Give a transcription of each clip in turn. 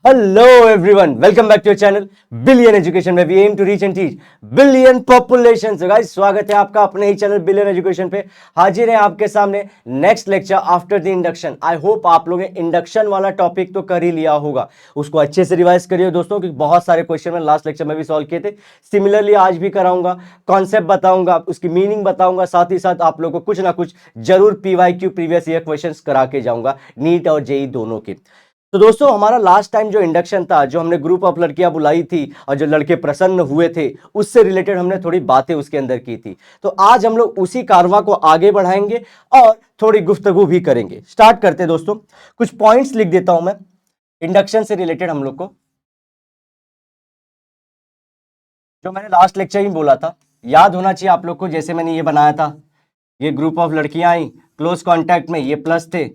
Hello everyone, welcome back to your channel Billion Education में we aim to reach and teach billion population. So guys, स्वागत है आपका अपने ही channel Billion education पे। हाजिर है आपके सामने next lecture after the induction. I hope आप लोगों ने इंडक्शन वाला टॉपिक तो कर ही लिया होगा, उसको अच्छे से रिवाइज करिए दोस्तों, क्योंकि बहुत सारे क्वेश्चन में लास्ट लेक्चर में भी सॉल्व किए थे। सिमिलरली आज भी कराऊंगा, कॉन्सेप्ट बताऊंगा, उसकी मीनिंग बताऊंगा, साथ ही साथ आप लोगों को कुछ ना कुछ जरूर पीवाईक्यू प्रीवियस ईयर क्वेश्चंस करा के जाऊंगा, नीट और जेई दोनों के। तो दोस्तों, हमारा लास्ट टाइम जो इंडक्शन था, जो हमने ग्रुप ऑफ लड़कियां बुलाई थी और जो लड़के प्रसन्न हुए थे, उससे रिलेटेड हमने थोड़ी बातें उसके अंदर की थी। तो आज हम लोग उसी कारवा को आगे बढ़ाएंगे और थोड़ी गुफ्तगू भी करेंगे। स्टार्ट करते हैं दोस्तों। कुछ पॉइंट्स लिख देता हूं मैं इंडक्शन से रिलेटेड हम लोग को, जो मैंने लास्ट लेक्चर ही बोला था, याद होना चाहिए आप लोग को। जैसे मैंने ये बनाया था, ये ग्रुप ऑफ लड़कियां आई, क्लोज कॉन्टैक्ट में ये प्लस थे,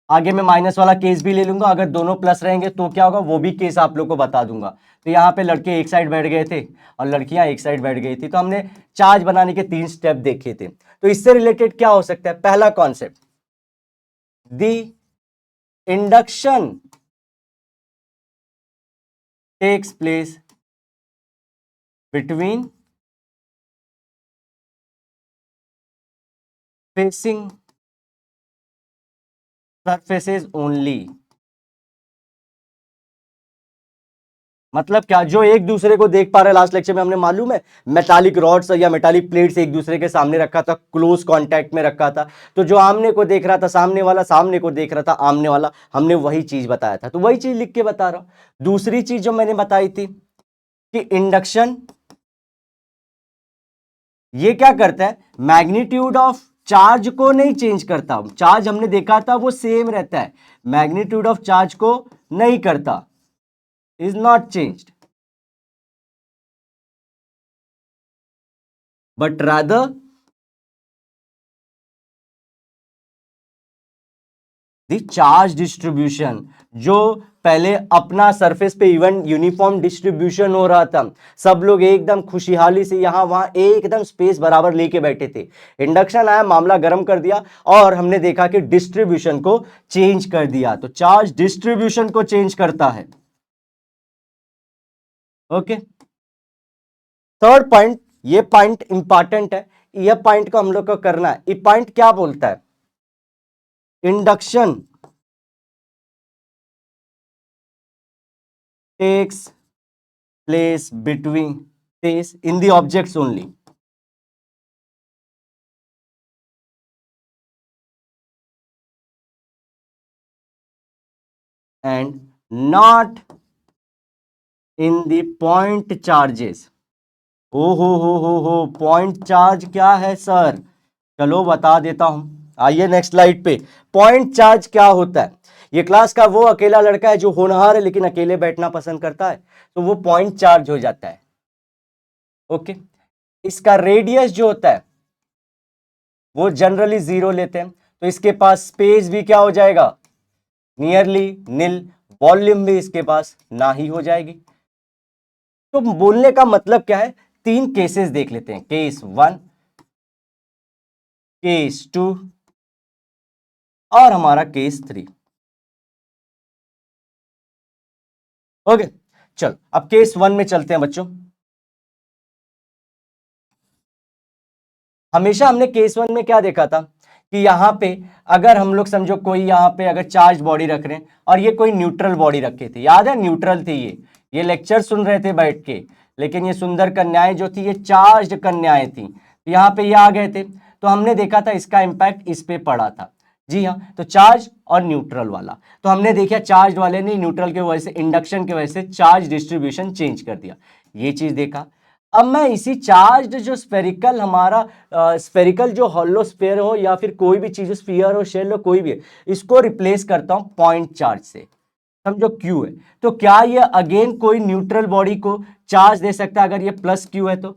आगे मैं माइनस वाला केस भी ले लूंगा। अगर दोनों प्लस रहेंगे तो क्या होगा, वो भी केस आप लोग को बता दूंगा। तो यहाँ पे लड़के एक साइड बैठ गए थे और लड़कियां एक साइड बैठ गई थी। तो हमने चार्ज बनाने के 3 स्टेप देखे थे। तो इससे रिलेटेड क्या हो सकता है? पहला concept, the induction takes place between facing surfaces only. मतलब क्या? जो एक दूसरे को देख पा रहे हैं। लास्ट लेक्चर में हमने मालूम है मेटालिक रॉड्स या मेटालिक प्लेट्स एक दूसरे के सामने रखा था, क्लोज कांटेक्ट में रखा था। तो जो आमने को देख रहा था सामने वाला, सामने को देख रहा था आमने वाला, हमने वही चीज बताया था। तो वही चीज लिख के बता रहा हूं। दूसरी चीज जो मैंने बताई थी कि इंडक्शन ये क्या करता है, मैग्नीट्यूड ऑफ चार्ज को नहीं चेंज करता। चार्ज हमने देखा था वो सेम रहता है, मैग्नीट्यूड ऑफ चार्ज को नहीं करता, is not changed, but rather the charge distribution। जो पहले अपना सरफेस पे इवन यूनिफॉर्म डिस्ट्रीब्यूशन हो रहा था, सब लोग एकदम खुशहाली से यहां वहां एकदम स्पेस बराबर लेके बैठे थे। इंडक्शन आया, मामला गर्म कर दिया और हमने देखा कि डिस्ट्रीब्यूशन को चेंज कर दिया। तो चार्ज डिस्ट्रीब्यूशन को चेंज करता है। ओके, थर्ड पॉइंट, ये पॉइंट इंपॉर्टेंट है, यह पॉइंट को हम लोग को करना है। ये पॉइंट क्या बोलता है? Induction takes place between space in the objects only, and not in the point charges। ओ हो, पॉइंट चार्ज क्या है सर? चलो बता देता हूं, आइए नेक्स्ट स्लाइड पे। पॉइंट चार्ज क्या होता है? ये क्लास का वो अकेला लड़का है जो होनहार है लेकिन अकेले बैठना पसंद करता है, तो वो पॉइंट चार्ज हो जाता है। ओके, इसका रेडियस जो होता है वो जनरली 0 लेते हैं, तो इसके पास स्पेस भी क्या हो जाएगा, नियरली नील। वॉल्यूम भी इसके पास ना ही हो जाएगी। तो बोलने का मतलब क्या है, 3 केसेस देख लेते हैं, केस 1, केस 2 और हमारा केस 3। ओके, चलो अब केस 1 में चलते हैं बच्चों। हमेशा हमने केस 1 में क्या देखा था कि यहां पे अगर हम लोग समझो कोई यहां पे अगर चार्ज बॉडी रख रहे हैं और ये कोई न्यूट्रल बॉडी रखे थे, याद है न्यूट्रल थी ये लेक्चर सुन रहे थे बैठ के, लेकिन ये सुंदर कन्याएं जो थी ये चार्ज कन्याएं थी। तो यहां पे ये आ गए थे, तो हमने देखा था इसका इंपैक्ट इस पे पड़ा था। जी हाँ, तो चार्ज और न्यूट्रल वाला, तो हमने देखा चार्ज वाले ने न्यूट्रल के वजह से, इंडक्शन की वजह से चार्ज डिस्ट्रीब्यूशन चेंज कर दिया, ये चीज देखा। अब मैं इसी चार्ज जो स्फेरिकल हमारा स्फेरिकल जो हॉलो स्फेयर हो या फिर कोई भी चीज स्फीयर हो, शेल हो, कोई भी, इसको रिप्लेस करता हूं पॉइंट चार्ज से। समझो क्यू है, तो क्या ये अगेन कोई न्यूट्रल बॉडी को चार्ज दे सकता है अगर ये प्लस क्यू है तो?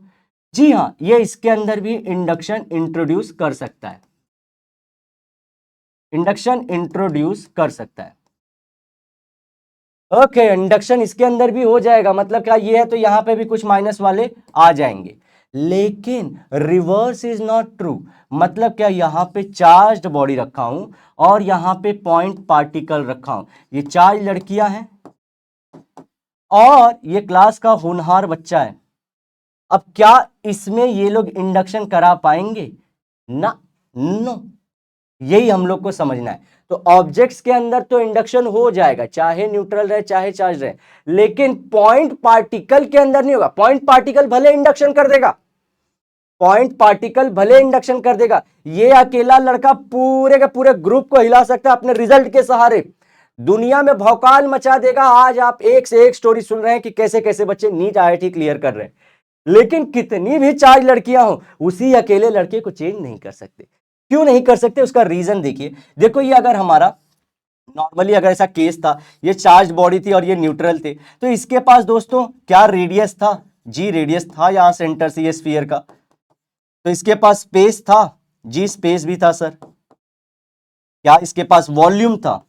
जी हाँ, ये इसके अंदर भी इंडक्शन इंट्रोड्यूस कर सकता है, इंडक्शन इंट्रोड्यूस कर सकता है। ओके, इंडक्शन इसके अंदर भी हो जाएगा, मतलब क्या ये है तो यहां पे भी कुछ माइनस वाले आ जाएंगे। लेकिन रिवर्स इज नॉट ट्रू। मतलब क्या, यहां पे चार्ज्ड बॉडी रखा हूं और यहां पे पॉइंट पार्टिकल रखा हूं। ये चार्ज लड़कियां हैं और ये क्लास का होनहार बच्चा है। अब क्या इसमें ये लोग इंडक्शन करा पाएंगे? ना, नो, यही हम लोग को समझना है। तो ऑब्जेक्ट्स के अंदर तो इंडक्शन हो जाएगा, चाहे न्यूट्रल रहे चाहे चार्ज रहे, लेकिन पॉइंट पार्टिकल के अंदर नहीं होगा। पॉइंट पार्टिकल भले इंडक्शन कर देगा, पॉइंट पार्टिकल भले इंडक्शन कर देगा, ये अकेला लड़का पूरे के पूरे ग्रुप को हिला सकता है अपने रिजल्ट के सहारे, दुनिया में भौकाल मचा देगा। आज आप एक से एक स्टोरी सुन रहे हैं कि कैसे कैसे बच्चे नीट IIT क्लियर कर रहे हैं, लेकिन कितनी भी चार्ज लड़कियां हो, उसी अकेले लड़के को चेंज नहीं कर सकते। क्यों नहीं कर सकते? उसका रीजन देखिए। देखो, ये अगर हमारा नॉर्मली अगर ऐसा केस था, ये चार्ज बॉडी थी और ये न्यूट्रल थे, तो इसके पास दोस्तों क्या रेडियस था? जी रेडियस था यहां सेंटर से ये स्फीयर का। तो इसके पास स्पेस था? जी स्पेस भी था सर। क्या इसके पास वॉल्यूम था?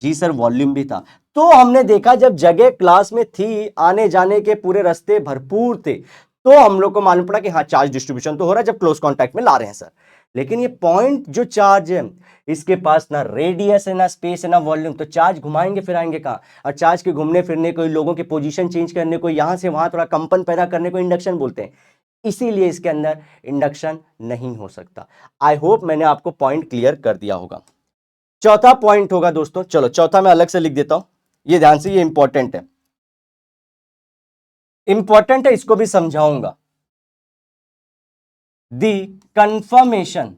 जी सर वॉल्यूम भी था। तो हमने देखा जब जगह क्लास में थी, आने जाने के पूरे रास्ते भरपूर थे, तो हम लोग को मालूम पड़ा कि हाँ चार्ज डिस्ट्रीब्यूशन तो हो रहा है जब क्लोज कांटेक्ट में ला रहे हैं सर। लेकिन ये पॉइंट जो चार्ज है, इसके पास ना रेडियस है, ना स्पेस है, ना वॉल्यूम, तो चार्ज घुमाएंगे फिर आएंगे कहाँ? और चार्ज के घूमने फिरने को, लोगों के पोजीशन चेंज करने को, यहां से वहां थोड़ा कंपन पैदा करने को इंडक्शन बोलते हैं। इसीलिए इसके अंदर इंडक्शन नहीं हो सकता। आई होप मैंने आपको पॉइंट क्लियर कर दिया होगा। चौथा पॉइंट होगा दोस्तों, चलो चौथा मैं अलग से लिख देता हूं, ये ध्यान से, ये इंपॉर्टेंट है, इंपॉर्टेंट है, इसको भी समझाऊंगा। दी कंफर्मेशन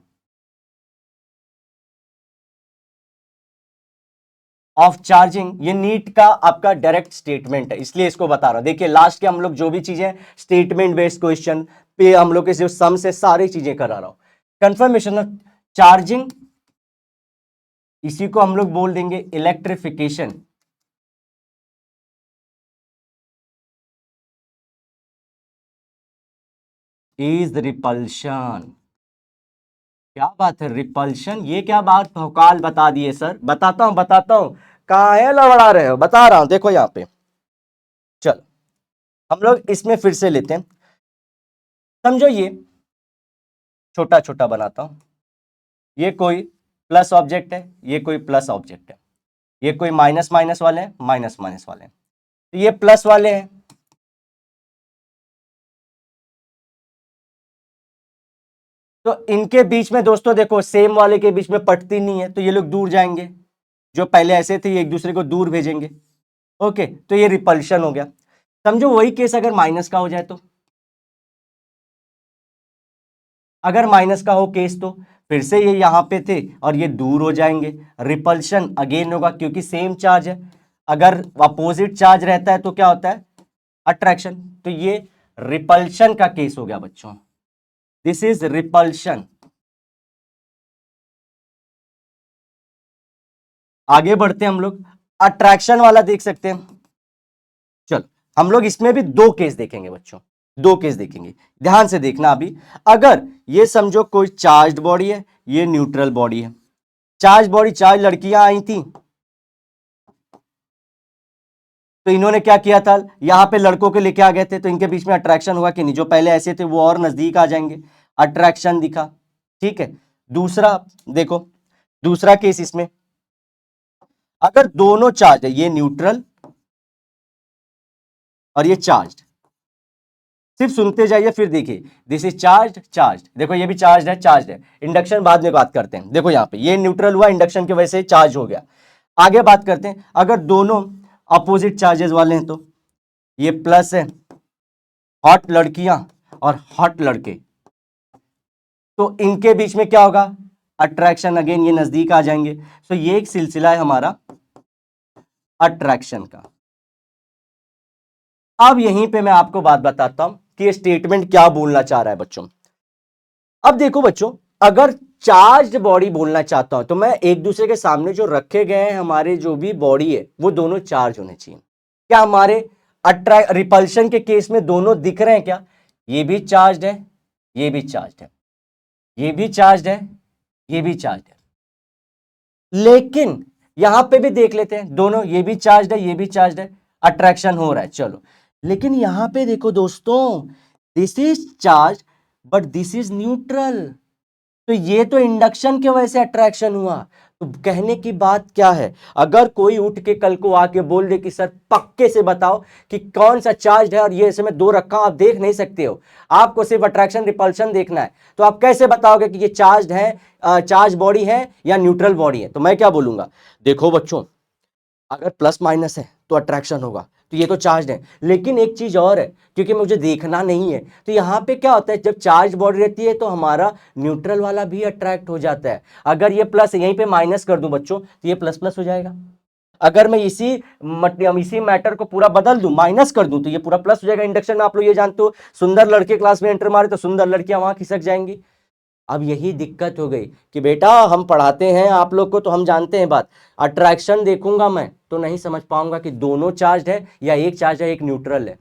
ऑफ चार्जिंग, ये नीट का आपका डायरेक्ट स्टेटमेंट है, इसलिए इसको बता रहा हूं। देखिए लास्ट के हम लोग जो भी चीजें स्टेटमेंट बेस्ड क्वेश्चन पे हम लोग के सम से सारी चीजें करा रहा हूं। कंफर्मेशन ऑफ चार्जिंग, इसी को हम लोग बोल देंगे इलेक्ट्रिफिकेशन। Is repulsion. क्या बात है, रिपल्शन, ये क्या बात भौकाल बता दिए सर। बताता हूं, कहां है लवड़ा रहे हो, बता रहा हूं, देखो यहां पे। चल हम लोग इसमें फिर से लेते हैं, समझो ये छोटा छोटा बनाता हूं। ये कोई प्लस ऑब्जेक्ट है, ये कोई प्लस ऑब्जेक्ट है, ये कोई माइनस माइनस वाले हैं, माइनस माइनस वाले हैं, तो ये प्लस वाले हैं, तो इनके बीच में दोस्तों देखो सेम वाले के बीच में पटती नहीं है, तो ये लोग दूर जाएंगे, जो पहले ऐसे थे ये एक दूसरे को दूर भेजेंगे। ओके, तो ये रिपल्शन हो गया। समझो वही केस अगर माइनस का हो जाए, तो अगर माइनस का हो केस, तो फिर से ये यहां पे थे और ये दूर हो जाएंगे, रिपल्शन अगेन होगा क्योंकि सेम चार्ज है। अगर अपोजिट चार्ज रहता है तो क्या होता है? अट्रैक्शन। तो ये रिपल्शन का केस हो गया बच्चों, दिस इज रिपल्शन। आगे बढ़ते हैं हम लोग, अट्रैक्शन वाला देख सकते हैं। चलो हम लोग इसमें भी दो केस देखेंगे बच्चों, दो केस देखेंगे, ध्यान से देखना। अभी अगर ये समझो कोई चार्ज बॉडी है, ये न्यूट्रल बॉडी है, चार्ज बॉडी, चार्ज लड़कियां आई थी, तो इन्होंने क्या किया था, यहां पे लड़कों के लेके आ गए थे, तो इनके बीच में अट्रैक्शन हुआ कि नहीं? जो पहले ऐसे थे वो और नजदीक आ जाएंगे, अट्रैक्शन दिखा। ठीक है, दूसरा देखो, दूसरा केस इसमें, अगर दोनों चार्ज है, ये न्यूट्रल और ये चार्ज, सिर्फ सुनते जाइए फिर देखिए, दिस इज चार्ज, चार्ज, देखो ये भी चार्ज है, चार्ज है। इंडक्शन बाद में बात करते हैं, देखो यहां पे ये न्यूट्रल हुआ, इंडक्शन की वजह से चार्ज हो गया। आगे बात करते हैं, अगर दोनों अपोजिट चार्जेस वाले हैं, तो ये प्लस है, हॉट लड़कियां और हॉट लड़के, तो इनके बीच में क्या होगा? अट्रैक्शन, अगेन ये नजदीक आ जाएंगे। तो ये एक सिलसिला है हमारा अट्रैक्शन का। अब यहीं पे मैं आपको बात बताता हूं कि ये स्टेटमेंट क्या बोलना चाह रहा है बच्चों। अब देखो बच्चों, अगर चार्ज बॉडी बोलना चाहता हूं, तो मैं एक दूसरे के सामने जो रखे गए हैं हमारे जो भी बॉडी है, वो दोनों चार्ज होने चाहिए। क्या हमारे रिपल्शन के केस में दोनों दिख रहे हैं क्या? ये भी चार्ज है, ये भी चार्ज है, ये भी चार्ज है, ये भी चार्ज है। लेकिन यहां पे भी देख लेते हैं, दोनों, ये भी चार्ज है, ये भी चार्ज है, अट्रैक्शन हो रहा है, चलो। लेकिन यहां पे देखो दोस्तों, this is charge but this is neutral, तो ये तो इंडक्शन की वजह से अट्रैक्शन हुआ, तो कहने की बात क्या है, अगर कोई उठ के कल को आके बोल दे कि सर पक्के से बताओ कि कौन सा चार्ज है और ये इसमें दो रखा आप देख नहीं सकते हो, आपको सिर्फ अट्रैक्शन रिपल्शन देखना है, तो आप कैसे बताओगे कि ये चार्ज है, चार्ज बॉडी है या न्यूट्रल बॉडी है? तो मैं क्या बोलूंगा, देखो बच्चों, अगर प्लस माइनस है तो अट्रैक्शन होगा, तो ये तो चार्ज है। लेकिन एक चीज और है, क्योंकि मुझे देखना नहीं है, तो यहां पे क्या होता है, जब चार्ज बॉडी रहती है तो हमारा न्यूट्रल वाला भी अट्रैक्ट हो जाता है। अगर ये प्लस यहीं पे माइनस कर दूं बच्चों, तो ये प्लस प्लस हो जाएगा। अगर मैं इसी मैटर को पूरा बदल दूं, माइनस कर दूं, तो ये पूरा प्लस हो जाएगा। इंडक्शन में आप लोग ये जानते हो, सुंदर लड़के क्लास में एंटर मारे तो सुंदर लड़कियां वहां खिसक जाएंगी। अब यही दिक्कत हो गई कि बेटा हम पढ़ाते हैं आप लोग को तो हम जानते हैं बात, अट्रैक्शन देखूंगा मैं तो नहीं समझ पाऊंगा कि दोनों चार्ज है या एक चार्ज है एक न्यूट्रल है।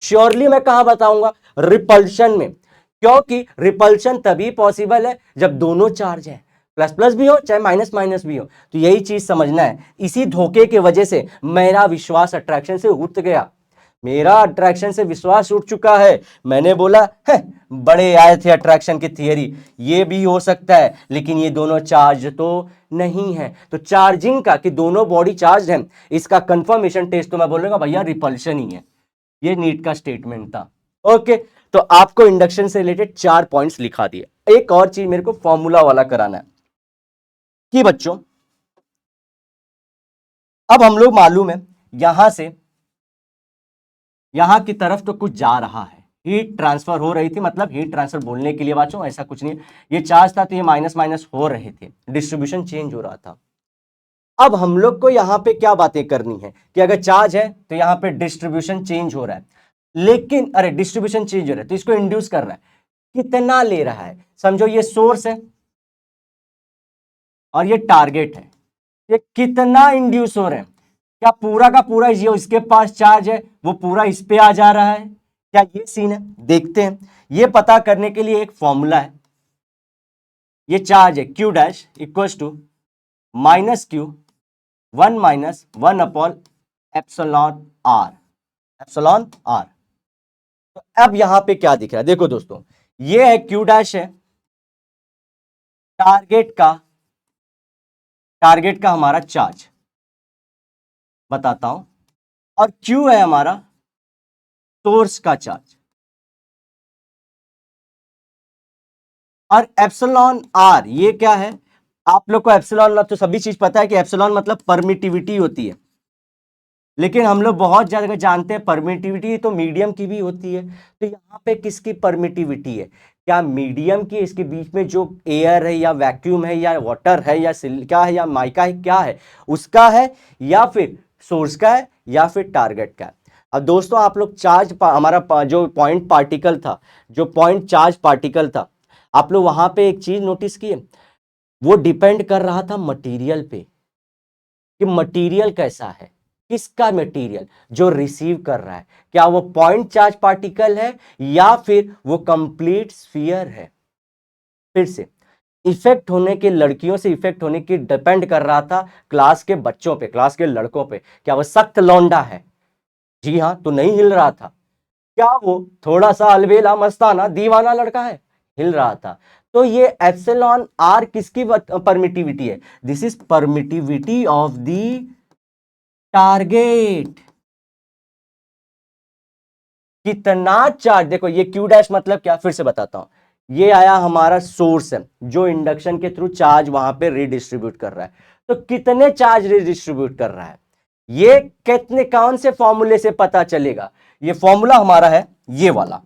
श्योरली मैं कहां बताऊंगा, रिपल्शन में, क्योंकि रिपल्शन तभी पॉसिबल है जब दोनों चार्ज है, प्लस प्लस भी हो चाहे माइनस माइनस भी हो। तो यही चीज समझना है। इसी धोखे की वजह से मेरा विश्वास अट्रैक्शन से उठ गया, मेरा अट्रैक्शन से विश्वास उठ चुका है। मैंने बोला है बड़े आए थे अट्रैक्शन की थियरी, ये भी हो सकता है, लेकिन ये दोनों चार्ज तो नहीं है। तो चार्जिंग का कि दोनों बॉडी चार्ज है, इसका कंफर्मेशन टेस्ट तो मैं बोलूंगा भैया रिपल्शन ही है। ये नीट का स्टेटमेंट था। ओके, तो आपको इंडक्शन से रिलेटेड 4 पॉइंट्स लिखा दिए। एक और चीज मेरे को फॉर्मूला वाला कराना है कि बच्चों, अब हम लोग मालूम है यहां से यहां की तरफ तो कुछ जा रहा है, हीट ट्रांसफर हो रही थी, मतलब हीट ट्रांसफर बोलने के लिए बच्चों ऐसा कुछ नहीं है, ये चार्ज था तो ये माइनस माइनस हो रहे थे, डिस्ट्रीब्यूशन चेंज हो रहा था। अब हम लोग को यहां पे क्या बातें करनी है कि अगर चार्ज है तो यहां पे डिस्ट्रीब्यूशन चेंज हो रहा है, लेकिन अरे डिस्ट्रीब्यूशन चेंज हो रहा है तो इसको इंड्यूस कर रहा है, कितना ले रहा है? समझो ये सोर्स है और ये टारगेट है, ये कितना इंड्यूस हो रहे हैं? क्या पूरा का पूरा ये इसके पास चार्ज है वो पूरा इस पे आ जा रहा है? क्या ये सीन है? देखते हैं। ये पता करने के लिए एक फॉर्मूला है, ये चार्ज है Q dash equals to minus Q 1 minus 1 upon epsilon r, epsilon r. तो अब यहां पे क्या दिख रहा है, देखो दोस्तों, ये है Q डैश है टारगेट का हमारा चार्ज, बताता हूं, और Q है हमारा सोर्स का चार्ज, और एप्सिलॉन आर ये क्या है? आप लोग को एप्सिलॉन तो सभी चीज पता है कि एप्सिलॉन मतलब परमिटिविटी होती है, लेकिन हम लोग बहुत ज्यादा जानते हैं परमिटिविटी तो मीडियम की भी होती है। तो यहाँ पे किसकी परमिटिविटी है? क्या मीडियम की, इसके बीच में जो एयर है या वैक्यूम है या वाटर है या सिलिका है या माइका है, क्या है उसका है, या फिर सोर्स का है, या फिर टारगेट का है? अब दोस्तों आप लोग चार्ज हमारा जो पॉइंट पार्टिकल था, जो पॉइंट चार्ज पार्टिकल था, आप लोग वहां पे एक चीज नोटिस किए, वो डिपेंड कर रहा था मटेरियल पे, कि मटेरियल कैसा है, किसका मटेरियल जो रिसीव कर रहा है, क्या वो पॉइंट चार्ज पार्टिकल है या फिर वो कंप्लीट स्फीयर है। फिर से इफेक्ट होने के, लड़कियों से इफेक्ट होने की डिपेंड कर रहा था क्लास के बच्चों पे, क्लास के लड़कों पे, क्या वो सख्त लौंडा है, जी हाँ तो नहीं हिल रहा था, क्या वो थोड़ा सा अलबेला मस्ताना दीवाना लड़का है, हिल रहा था। तो ये एप्सिलॉन आर किसकी परमिटिविटी है? This is permittivity of the target. कितना चार्ज, देखो ये क्यू डैश मतलब क्या, फिर से बताता हूं, ये आया हमारा सोर्स है जो इंडक्शन के थ्रू चार्ज वहां पे रिडिस्ट्रीब्यूट कर रहा है, तो कितने चार्ज रिडिस्ट्रीब्यूट कर रहा है, ये कितने, कौन से फॉर्मूले से पता चलेगा? ये फॉर्मूला हमारा है ये वाला,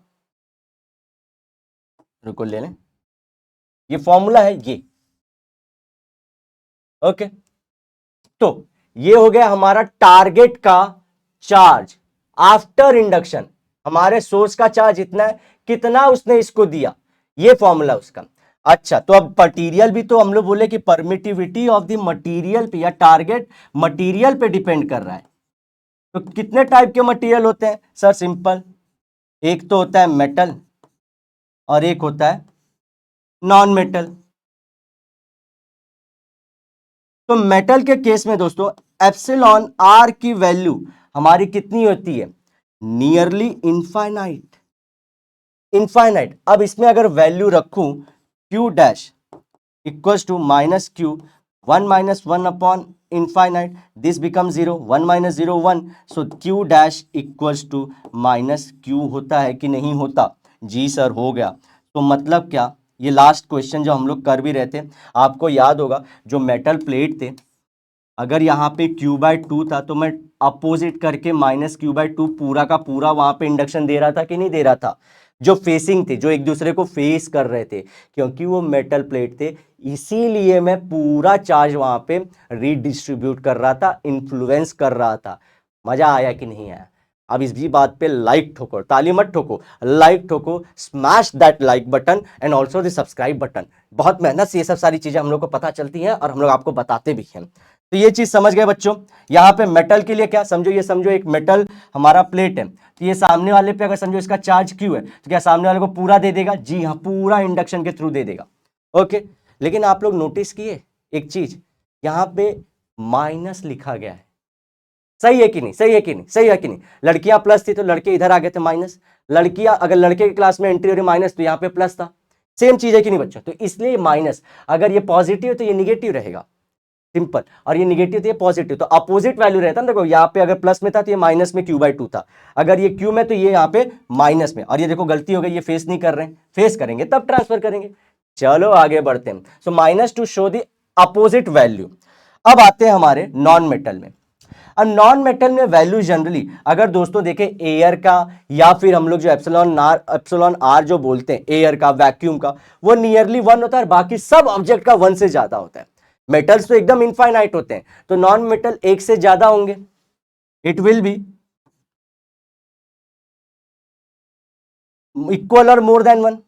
रुको ले लें, ये फॉर्मूला है ये। ओके, तो ये हो गया हमारा टारगेट का चार्ज आफ्टर इंडक्शन, हमारे सोर्स का चार्ज इतना है, कितना उसने इसको दिया, ये फॉर्मूला उसका। अच्छा, तो अब मटेरियल भी तो हम लोग बोले कि परमिटिविटी ऑफ द मटेरियल पे या टारगेट मटेरियल पे डिपेंड कर रहा है। तो कितने टाइप के मटेरियल होते हैं सर? सिंपल, एक तो होता है मेटल और एक होता है नॉन मेटल। तो मेटल के केस में दोस्तों एप्सिलॉन आर की वैल्यू हमारी कितनी होती है? Nearly infinite, infinite. अब इसमें अगर वैल्यू रखूं Q dash equals to minus Q 1 minus 1 upon infinite, this becomes 0, 1 minus 0 1, so q dash equals to minus q होता है कि नहीं होता? जी सर हो गया। तो मतलब क्या, ये लास्ट क्वेश्चन जो हम लोग कर भी रहे थे, आपको याद होगा जो मेटल प्लेट थे, अगर यहाँ पे q/2 था तो मैं अपोजिट करके माइनस q/2 पूरा का पूरा वहां पे इंडक्शन दे रहा था कि नहीं दे रहा था? जो फेसिंग थे, जो एक दूसरे को फेस कर रहे थे, क्योंकि वो मेटल प्लेट थे, इसीलिए मैं पूरा चार्ज वहां पे रीडिस्ट्रीब्यूट कर रहा था, इन्फ्लुएंस कर रहा था। मजा आया कि नहीं आया? अब इस भी बात पे लाइक ठोको, ताली मत ठोको, लाइक ठोको, smash that like button and also the subscribe button. बहुत मेहनत से ये सब सारी चीजें हम लोग को पता चलती हैं और हम लोग आपको बताते भी हैं। तो ये चीज समझ गए बच्चों? यहाँ पे मेटल के लिए क्या समझो, ये समझो एक मेटल हमारा प्लेट है, तो ये सामने वाले पे अगर समझो इसका चार्ज क्यू है, तो क्या सामने वाले को पूरा दे देगा? जी हाँ, पूरा इंडक्शन के थ्रू दे देगा। ओके, लेकिन आप लोग नोटिस किए एक चीज, यहाँ पे माइनस लिखा गया है, सही है कि नहीं? सही है कि नहीं? सही है कि नहीं? लड़कियां प्लस थी तो लड़के इधर आ गए थे माइनस, लड़कियां अगर लड़के की क्लास में एंट्री हो रही माइनस, तो यहाँ पे प्लस था। सेम चीज है कि नहीं बच्चों? तो इसलिए माइनस, अगर ये पॉजिटिव है तो ये निगेटिव रहेगा, सिंपल, और ये निगेटिव तो ये पॉजिटिव, तो अपोजिट वैल्यू रहता है। देखो यहाँ पे अगर प्लस में था तो ये माइनस में q/2 था, अगर ये q में तो ये यहाँ पे माइनस में, और ये देखो गलती हो गई, ये फेस नहीं कर रहे हैं, फेस करेंगे तब ट्रांसफर करेंगे। चलो आगे बढ़ते हैं। So minus two show the opposite value. अब आते हैं हमारे नॉन मेटल में। अब नॉन मेटल में वैल्यू जनरली अगर दोस्तों देखें एयर का, या फिर हम लोग जो एप्सिलॉन आर जो बोलते हैं एयर का, वैक्यूम का, वो नियरली 1 होता है, बाकी सब ऑब्जेक्ट का 1 से ज्यादा होता है। मेटल्स तो एकदम इनफाइनाइट होते हैं, तो नॉन मेटल 1 से ज्यादा होंगे, इट विल बी इक्वल और मोर देन 1।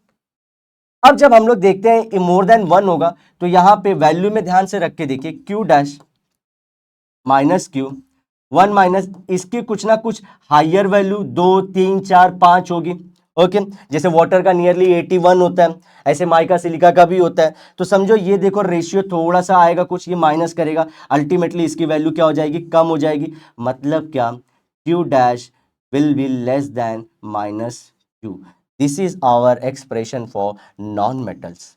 अब जब हम लोग देखते हैं मोर देन 1 होगा, तो यहां पे वैल्यू में ध्यान से रख के देखिए, Q dash minus Q 1 minus इसकी कुछ ना कुछ हाइयर वैल्यू 2 3 4 5 होगी। ओके, जैसे वाटर का नियरली 81 होता है, ऐसे माइका सिलिका का भी होता है। तो समझो ये देखो रेशियो थोड़ा सा आएगा, कुछ ये माइनस करेगा, अल्टीमेटली इसकी वैल्यू क्या हो जाएगी? कम हो जाएगी। मतलब क्या? Q dash will be less than minus Q. This is our expression for non metals.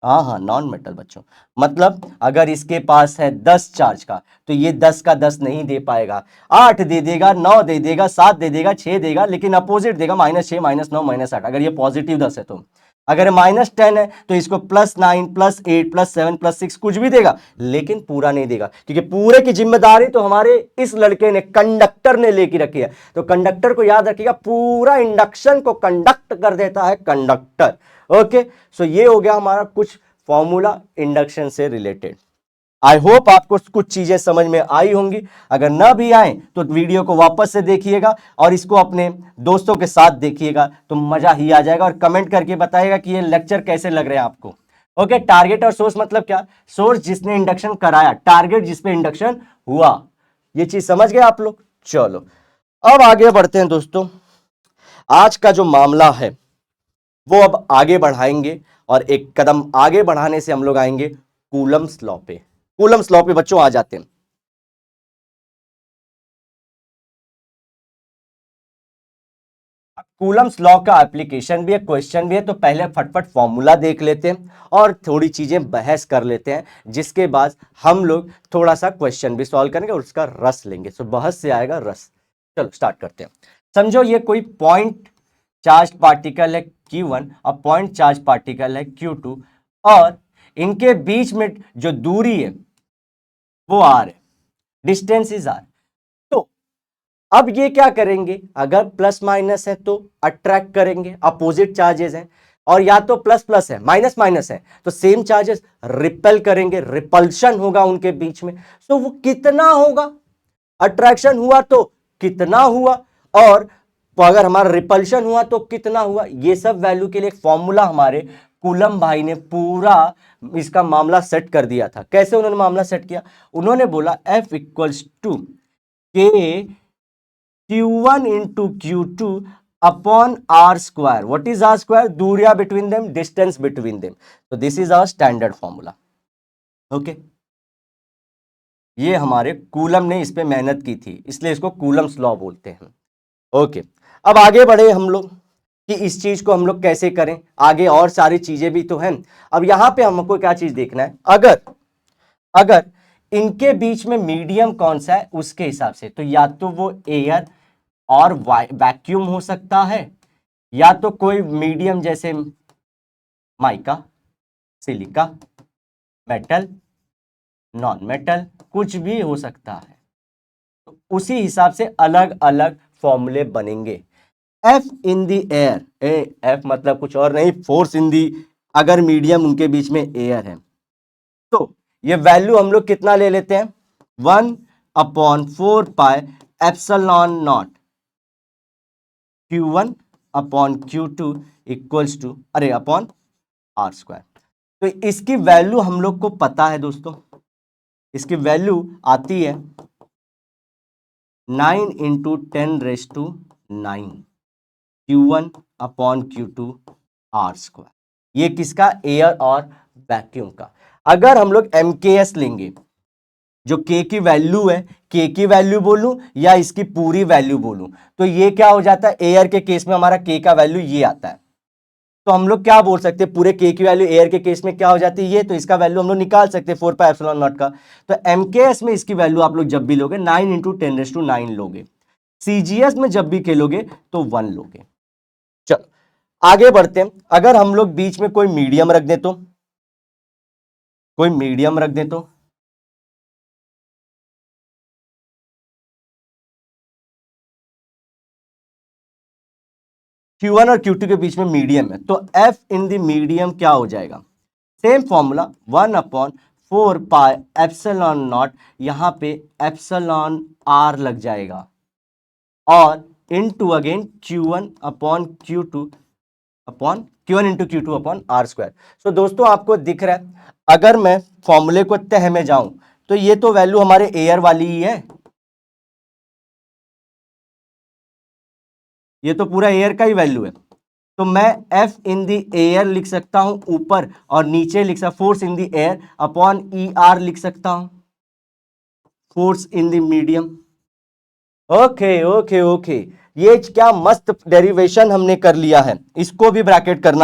हाँ हाँ, नॉन मेटल बच्चों, मतलब अगर इसके पास है 10 चार्ज का, तो ये 10 का 10 नहीं दे पाएगा, 8 दे देगा, 9 दे देगा, 7 दे देगा, 6 देगा, लेकिन अपोजिट देगा -6 -9 -8, अगर ये पॉजिटिव 10 है तो। अगर -10 है तो इसको +9 +8 +7 +6 कुछ भी देगा, लेकिन पूरा नहीं देगा, क्योंकि पूरे की जिम्मेदारी तो हमारे इस लड़के ने, कंडक्टर ने लेके रखी है। तो कंडक्टर को याद रखिएगा, पूरा इंडक्शन को कंडक्ट कर देता है कंडक्टर। ओके, सो ये हो गया हमारा कुछ फॉर्मूला इंडक्शन से रिलेटेड। आई होप आपको कुछ चीजें समझ में आई होंगी। अगर ना भी आए तो वीडियो को वापस से देखिएगा और इसको अपने दोस्तों के साथ देखिएगा, तो मजा ही आ जाएगा। और कमेंट करके बताइएगा कि ये लेक्चर कैसे लग रहे हैं आपको। ओके, टारगेट और सोर्स मतलब क्या? सोर्स जिसने इंडक्शन कराया, टारगेट जिसपे इंडक्शन हुआ। ये चीज समझ गए आप लोग? चलो अब आगे बढ़ते हैं दोस्तों। आज का जो मामला है वो अब आगे बढ़ाएंगे, और एक कदम आगे बढ़ाने से हम लोग आएंगे कूलम्स लॉ पे। कूलम्स लॉ पे बच्चों आ जाते हैं। कूलम्स लॉ का एप्लीकेशन भी है, क्वेश्चन भी है, तो पहले फटफट फॉर्मूला देख लेते हैं और थोड़ी चीजें बहस कर लेते हैं, जिसके बाद हम लोग थोड़ा सा क्वेश्चन भी सॉल्व करेंगे और उसका रस लेंगे। सो बहस से आएगा रस। चलो स्टार्ट करते हैं। समझो ये कोई पॉइंट चार्ज पार्टिकल है Q1 और पॉइंट चार्ज पार्टिकल है Q2, और इनके बीच में जो दूरी है वो R है, डिस्टेंस इज R। तो अब ये क्या करेंगे? अगर प्लस माइनस है तो अट्रैक्ट करेंगे, अपोजिट चार्जेस हैं, और या तो प्लस प्लस है माइनस माइनस है तो सेम चार्जेस रिपेल करेंगे, रिपल्शन होगा उनके बीच में। तो वो कितना होगा? अट्रैक्शन हुआ तो कितना हुआ, और अगर हमारा रिपल्शन हुआ तो कितना हुआ? ये सब वैल्यू के लिए एक फॉर्मूला हमारे कूलम भाई ने पूरा इसका मामला सेट कर दिया था। कैसे उन्होंने मामला सेट किया? उन्होंने बोला F इक्वल्स टू के Q1 into Q2 upon R square. What is R square? दूरिया between them, distance between them. तो this is our standard formula. Okay, ये हमारे कूलम ने इस पे मेहनत की थी, इसलिए इसको कूलम्स लॉ बोलते हैं। ओके, अब आगे बढ़े हम लोग कि इस चीज को हम लोग कैसे करें। आगे और सारी चीजें भी तो हैं। अब यहां पे हमको क्या चीज देखना है? अगर अगर इनके बीच में मीडियम कौन सा है उसके हिसाब से, तो या तो वो एयर और वैक्यूम हो सकता है, या तो कोई मीडियम जैसे mica, silica, metal, non metal, कुछ भी हो सकता है। तो उसी हिसाब से अलग अलग फॉर्मूले बनेंगे। एफ इन दी एयर, एफ मतलब कुछ और नहीं, फोर्स इन दी, अगर मीडियम उनके बीच में एयर है तो ये वैल्यू हम लोग कितना ले लेते हैं, 1/4 pi epsilon naught Q1/Q2 equals to अरे अपॉन आर स्क्वायर। तो इसकी वैल्यू हम लोग को पता है दोस्तों, इसकी वैल्यू आती है 9 × 10⁻⁹ Q1/Q2 आर स्क्वायर। ये किसका, एयर और वैक्यूम का। अगर हम लोग MKS लेंगे, जो K की वैल्यू है, K की वैल्यू बोलूं या इसकी पूरी वैल्यू बोलूं, तो ये क्या हो जाता है, एयर के केस में हमारा K का वैल्यू ये आता है। तो हम लोग क्या बोल सकते हैं, पूरे K की वैल्यू एयर के केस में क्या हो जाती है ये, तो इसका वैल्यू हम लोग निकाल सकते हैं 4πε0 का। तो MKS में इसकी वैल्यू आप लोग जब भी लोगे 9 × 10⁻⁹ लोगे, CGS में जब भी K लोगे तो 1 लोगे। चलो आगे बढ़ते हैं। अगर हम लोग बीच में कोई मीडियम रख दे तो, कोई मीडियम रख दे तो Q1 और Q2 के बीच में मीडियम है, तो F इन द मीडियम क्या हो जाएगा, सेम फॉर्मूला 1/4 पाई ε0, यहां पे एप्सिलॉन आर लग जाएगा, और into again Q1/Q2 upon Q1 × Q2/R²। सो दोस्तों आपको दिख रहा है, अगर मैं फॉर्मूले को तह में जाऊं तो ये तो वैल्यू हमारे एयर वाली ही है, ये तो पूरा एयर का ही वैल्यू है। तो मैं F इन दी एयर लिख सकता हूं ऊपर, और नीचे लिख सकता force in the air upon ER लिख सकता हूं, force in the medium. Okay okay okay, ये क्या मस्त डेरिवेशन हमने कर लिया है, इसको भी ब्रैकेट कर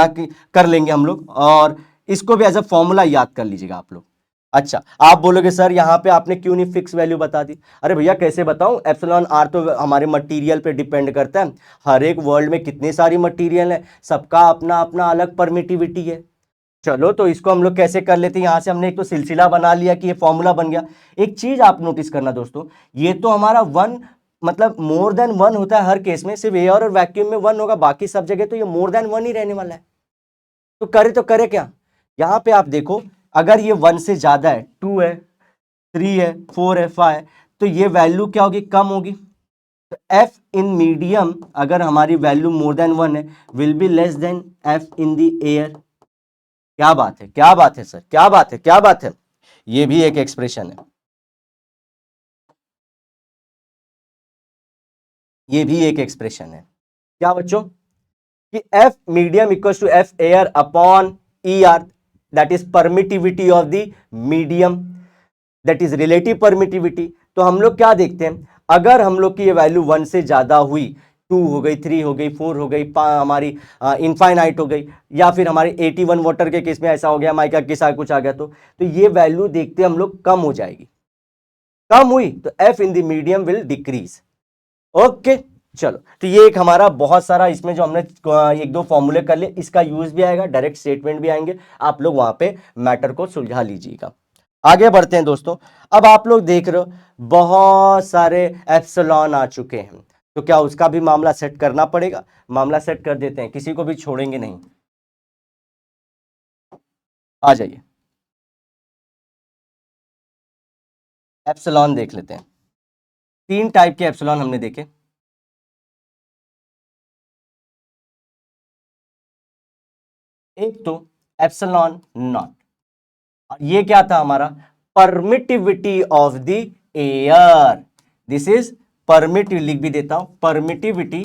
लेंगे हम लोग, और इसको भी एज अ फॉर्मूला याद कर लीजिएगा आप लोग। अच्छा, आप बोलोगे सर यहाँ पे आपने क्यों नहीं फिक्स वैल्यू बता दी। अरे भैया कैसे बताऊं, एप्सिलॉन आर तो हमारे मटेरियल पे डिपेंड करता है। हर एक वर्ल्ड में कितनी सारी मटेरियल है, सबका अपना अपना अलग परमिटिविटी है। चलो तो इसको हम लोग कैसे कर लेते हैं, यहां से हमने एक तो सिलसिला बना लिया कि ये फॉर्मूला बन गया। एक चीज आप नोटिस करना दोस्तों, ये तो हमारा वन मतलब मोर देन वन होता है हर केस में, सिर्फ एयर और वैक्यूम में वन होगा, बाकी सब जगह तो ये मोर देन वन ही रहने वाला है। तो करे क्या, यहां पे आप देखो, अगर ये वन से ज्यादा है, 2 है, 3 है, 4 है, 5 है, तो ये वैल्यू क्या होगी, कम होगी। तो एफ इन मीडियम अगर हमारी वैल्यू मोर देन वन है, will be less then F in the air. क्या बात है, क्या बात है सर, क्या बात है, क्या बात है, ये भी एक एक्सप्रेशन है, ये भी एक एक्सप्रेशन है। क्या बच्चों, कि f medium equals to f air upon e r, that is permittivity of the medium, that is relative permittivity. तो हम लोग क्या देखते हैं, अगर हम लोग की ये वैल्यू 1 से ज्यादा हुई, 2 हो गई, 3 हो गई, 4 हो गई, हमारी इनफाइनाइट हो गई, या फिर हमारे 81 वाटर के केस में ऐसा हो गया, माइका के साथ कुछ आ गया, तो ये वैल्यू देखते हम लोग कम हो जाएगी। कम हुई तो F in the medium will decrease. Okay, चलो तो ये एक हमारा बहुत सारा इसमें जो हमने एक दो फॉर्मूले कर लिए, इसका यूज भी आएगा, डायरेक्ट स्टेटमेंट भी आएंगे, आप लोग वहां पे मैटर को सुलझा लीजिएगा। आगे बढ़ते हैं दोस्तों। अब आप लोग देख रहे हो बहुत सारे एप्सिलॉन आ चुके हैं, तो क्या उसका भी मामला सेट करना पड़ेगा, मामला सेट कर देते हैं, किसी को भी छोड़ेंगे नहीं। आ जाइए, एप्सिलॉन देख लेते हैं। 3 टाइप के एप्सिलॉन हमने देखे। एक तो एप्सिलॉन नॉट, ये क्या था हमारा, permittivity of the air. This is primitive, लिख भी देता हूं, परमिटिविटी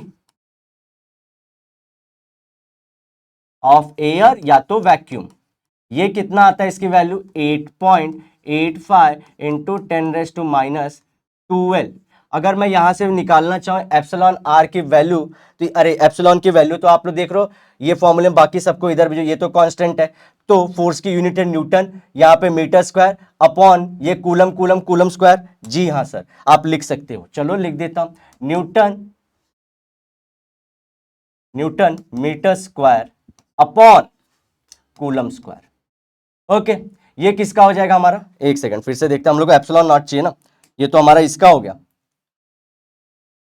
ऑफ एयर या तो वैक्यूम। ये कितना आता है, इसकी वैल्यू 8.85 × 10⁻⁻12। अगर मैं यहां से निकालना चाहूँ एप्सिलॉन आर की वैल्यू, तो अरे एप्सिलॉन की वैल्यू, तो आप लोग देख रहे हो ये फॉर्मूले में बाकी सबको इधर भी, जो ये तो कांस्टेंट है, तो फोर्स की यूनिट है न्यूटन, यहाँ पे मीटर स्क्वायर अपॉन ये कूलम कूलम कूलम स्क्वायर। जी हाँ सर, आप लिख सकते हो, चलो लिख देता हूं, newton newton metre square upon coulomb square. Okay, ये किसका हो जाएगा हमारा, एक सेकंड फिर से देखते हैं, हम लोग को एप्सिलॉन नॉट चाहिए ना, ये तो हमारा इसका हो गया,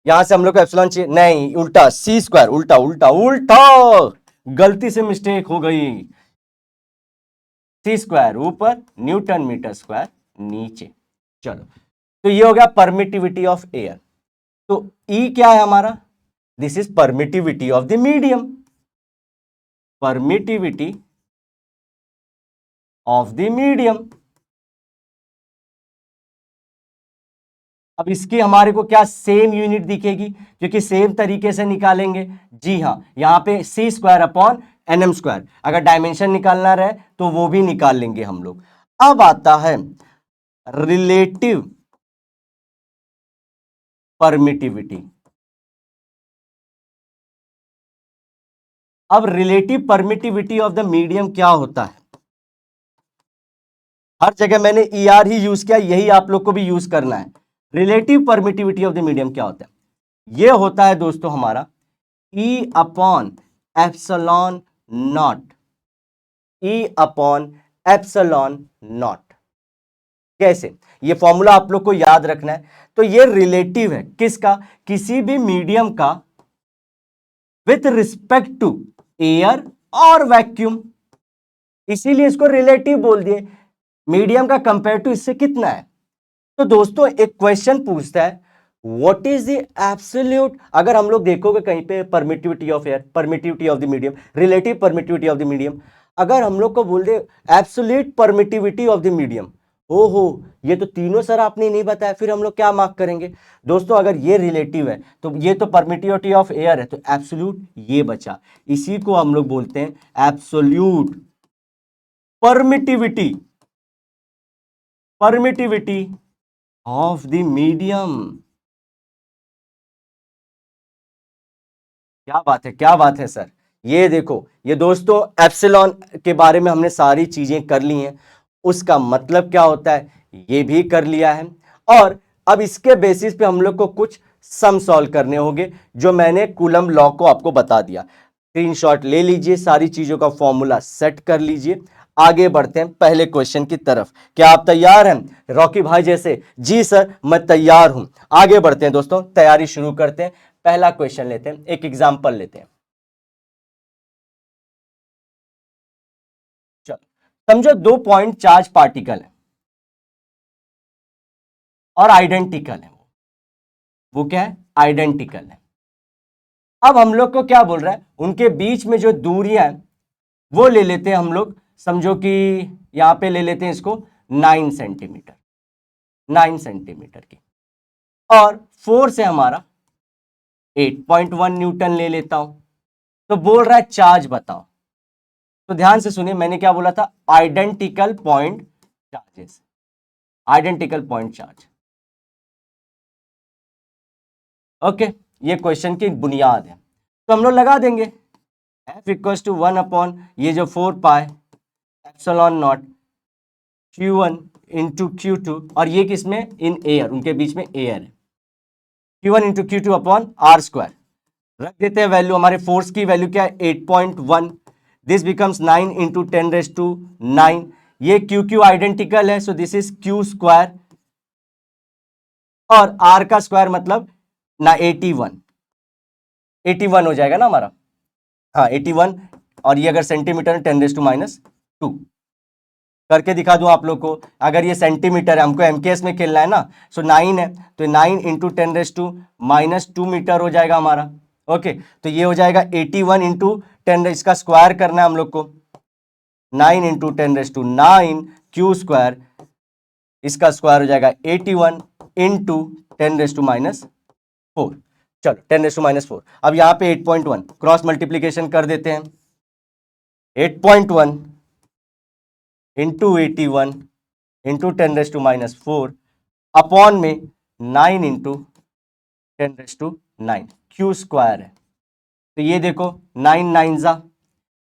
यहां से हम लोग को एप्सिलॉन चाहिए, नहीं उल्टा, सी स्क्वायर, उल्टा उल्टा उल्टा, गलती से मिस्टेक हो गई, सी स्क्वायर ऊपर, न्यूटन मीटर स्क्वायर नीचे। चलो, तो ये हो गया परमिटिविटी ऑफ एयर। तो ई क्या है हमारा, this is permittivity of the medium, permittivity of the medium. अब इसकी हमारे को क्या सेम यूनिट दिखेगी, क्योंकि सेम तरीके से निकालेंगे। जी हाँ, यहां पे C square upon N M square, अगर डायमेंशन निकालना रहे तो वो भी निकाल लेंगे हम लोग। अब आता है रिलेटिव परमिटिविटी। अब relative permittivity of the medium क्या होता है, हर जगह मैंने ई आर ही यूज किया, यही आप लोग को भी यूज करना है। Relative permittivity of the medium क्या होता है, यह होता है दोस्तों हमारा ई upon epsilon not, E upon epsilon not. कैसे, ये फॉर्मूला आप लोग को याद रखना है। तो ये रिलेटिव है किसका, किसी भी मीडियम का विथ रिस्पेक्ट टू एयर और वैक्यूम, इसीलिए इसको रिलेटिव बोल दिए, मीडियम का कंपेयर टू इससे कितना है। तो दोस्तों एक क्वेश्चन पूछता है व्हाट इज द एब्सोल्यूट, अगर हम लोग देखोगे कहीं पे permittivity of air, permittivity of the medium, relative permittivity of the medium, अगर हम लोग को बोल दे absolute permittivity of the medium, ओहो ये तो तीनों सर आपने नहीं बताया, फिर हम लोग क्या मार्क करेंगे। दोस्तों अगर ये रिलेटिव है तो ये तो परमिटिविटी ऑफ एयर है, तो एब्सोल्यूट ये बचा, इसी को हम लोग बोलते हैं absolute permittivity, permittivity of the medium. क्या बात है, क्या बात है सर, ये देखो, ये दोस्तों एप्सिलॉन के बारे में हमने सारी चीजें कर ली हैं, उसका मतलब क्या होता है ये भी कर लिया है, और अब इसके बेसिस पे हम लोग को कुछ सम सॉल्व करने होंगे, जो मैंने कूलम लॉ को आपको बता दिया। स्क्रीनशॉट ले लीजिए, सारी चीजों का फॉर्मूला सेट कर लीजिए, आगे बढ़ते हैं पहले क्वेश्चन की तरफ। क्या आप तैयार हैं रॉकी भाई जैसे, जी सर मैं तैयार हूं। आगे बढ़ते हैं दोस्तों, तैयारी शुरू करते हैं, पहला क्वेश्चन लेते हैं, एक एग्जांपल लेते हैं। चलो समझो दो पॉइंट चार्ज पार्टिकल है और आइडेंटिकल है, वो क्या है, आइडेंटिकल है। अब हम लोग को क्या बोल रहा है, उनके बीच में जो दूरियां हैं वो ले लेते हैं हम लोग, समझो कि यहां पे ले लेते हैं इसको 9 सेंटीमीटर, 9 सेंटीमीटर की, और फोर्स है हमारा 8.1 न्यूटन ले लेता हूं। तो बोल रहा है चार्ज बताओ, तो ध्यान से सुनिए, मैंने क्या बोला था, identical point charges, identical point charge. Okay, ये क्वेश्चन की बुनियाद है, तो हम लोग लगा देंगे F इक्वल टू 1 अपॉन ये जो 4 pi epsilon naught Q1 into Q2, और ये किसमें, इन एयर, उनके बीच में एयर है, Q1 into Q2 upon r square. रख देते हैं वैल्यू, हमारे फोर्स की वैल्यू क्या है 8.1, दिस बिकम्स 9 इंटू 10⁹9, ये Q आइडेंटिकल है, so this is Q square, और R का स्क्वायर मतलब ना 81, 81 हो जाएगा ना हमारा, हाँ 81, और ये अगर सेंटीमीटर 10⁻², करके दिखा दूं आप लोग को, अगर ये सेंटीमीटर है, हमको एमकेएस में खेलना है ना, सो 9 है, तो 9 इंटू 10⁻² मीटर हो जाएगा हमारा। ओके, तो ये हो जाएगा 81 इंटू 10, इसका स्क्वायर करना है हम लोग को, 9 इंटू 10⁹9 Q स्क्वायर, इसका स्क्वायर हो जाएगा 81 इंटू 10⁻⁴। चलो 10⁻⁴, अब यहां पे 8.1 क्रॉस मल्टीप्लीकेशन कर देते हैं, 8.1 इंटू 81 इंटू 10⁻⁴ अपॉन में 9 इंटू 10⁹ क्यू स्क्वायर है। तो ये देखो 9 9 जा,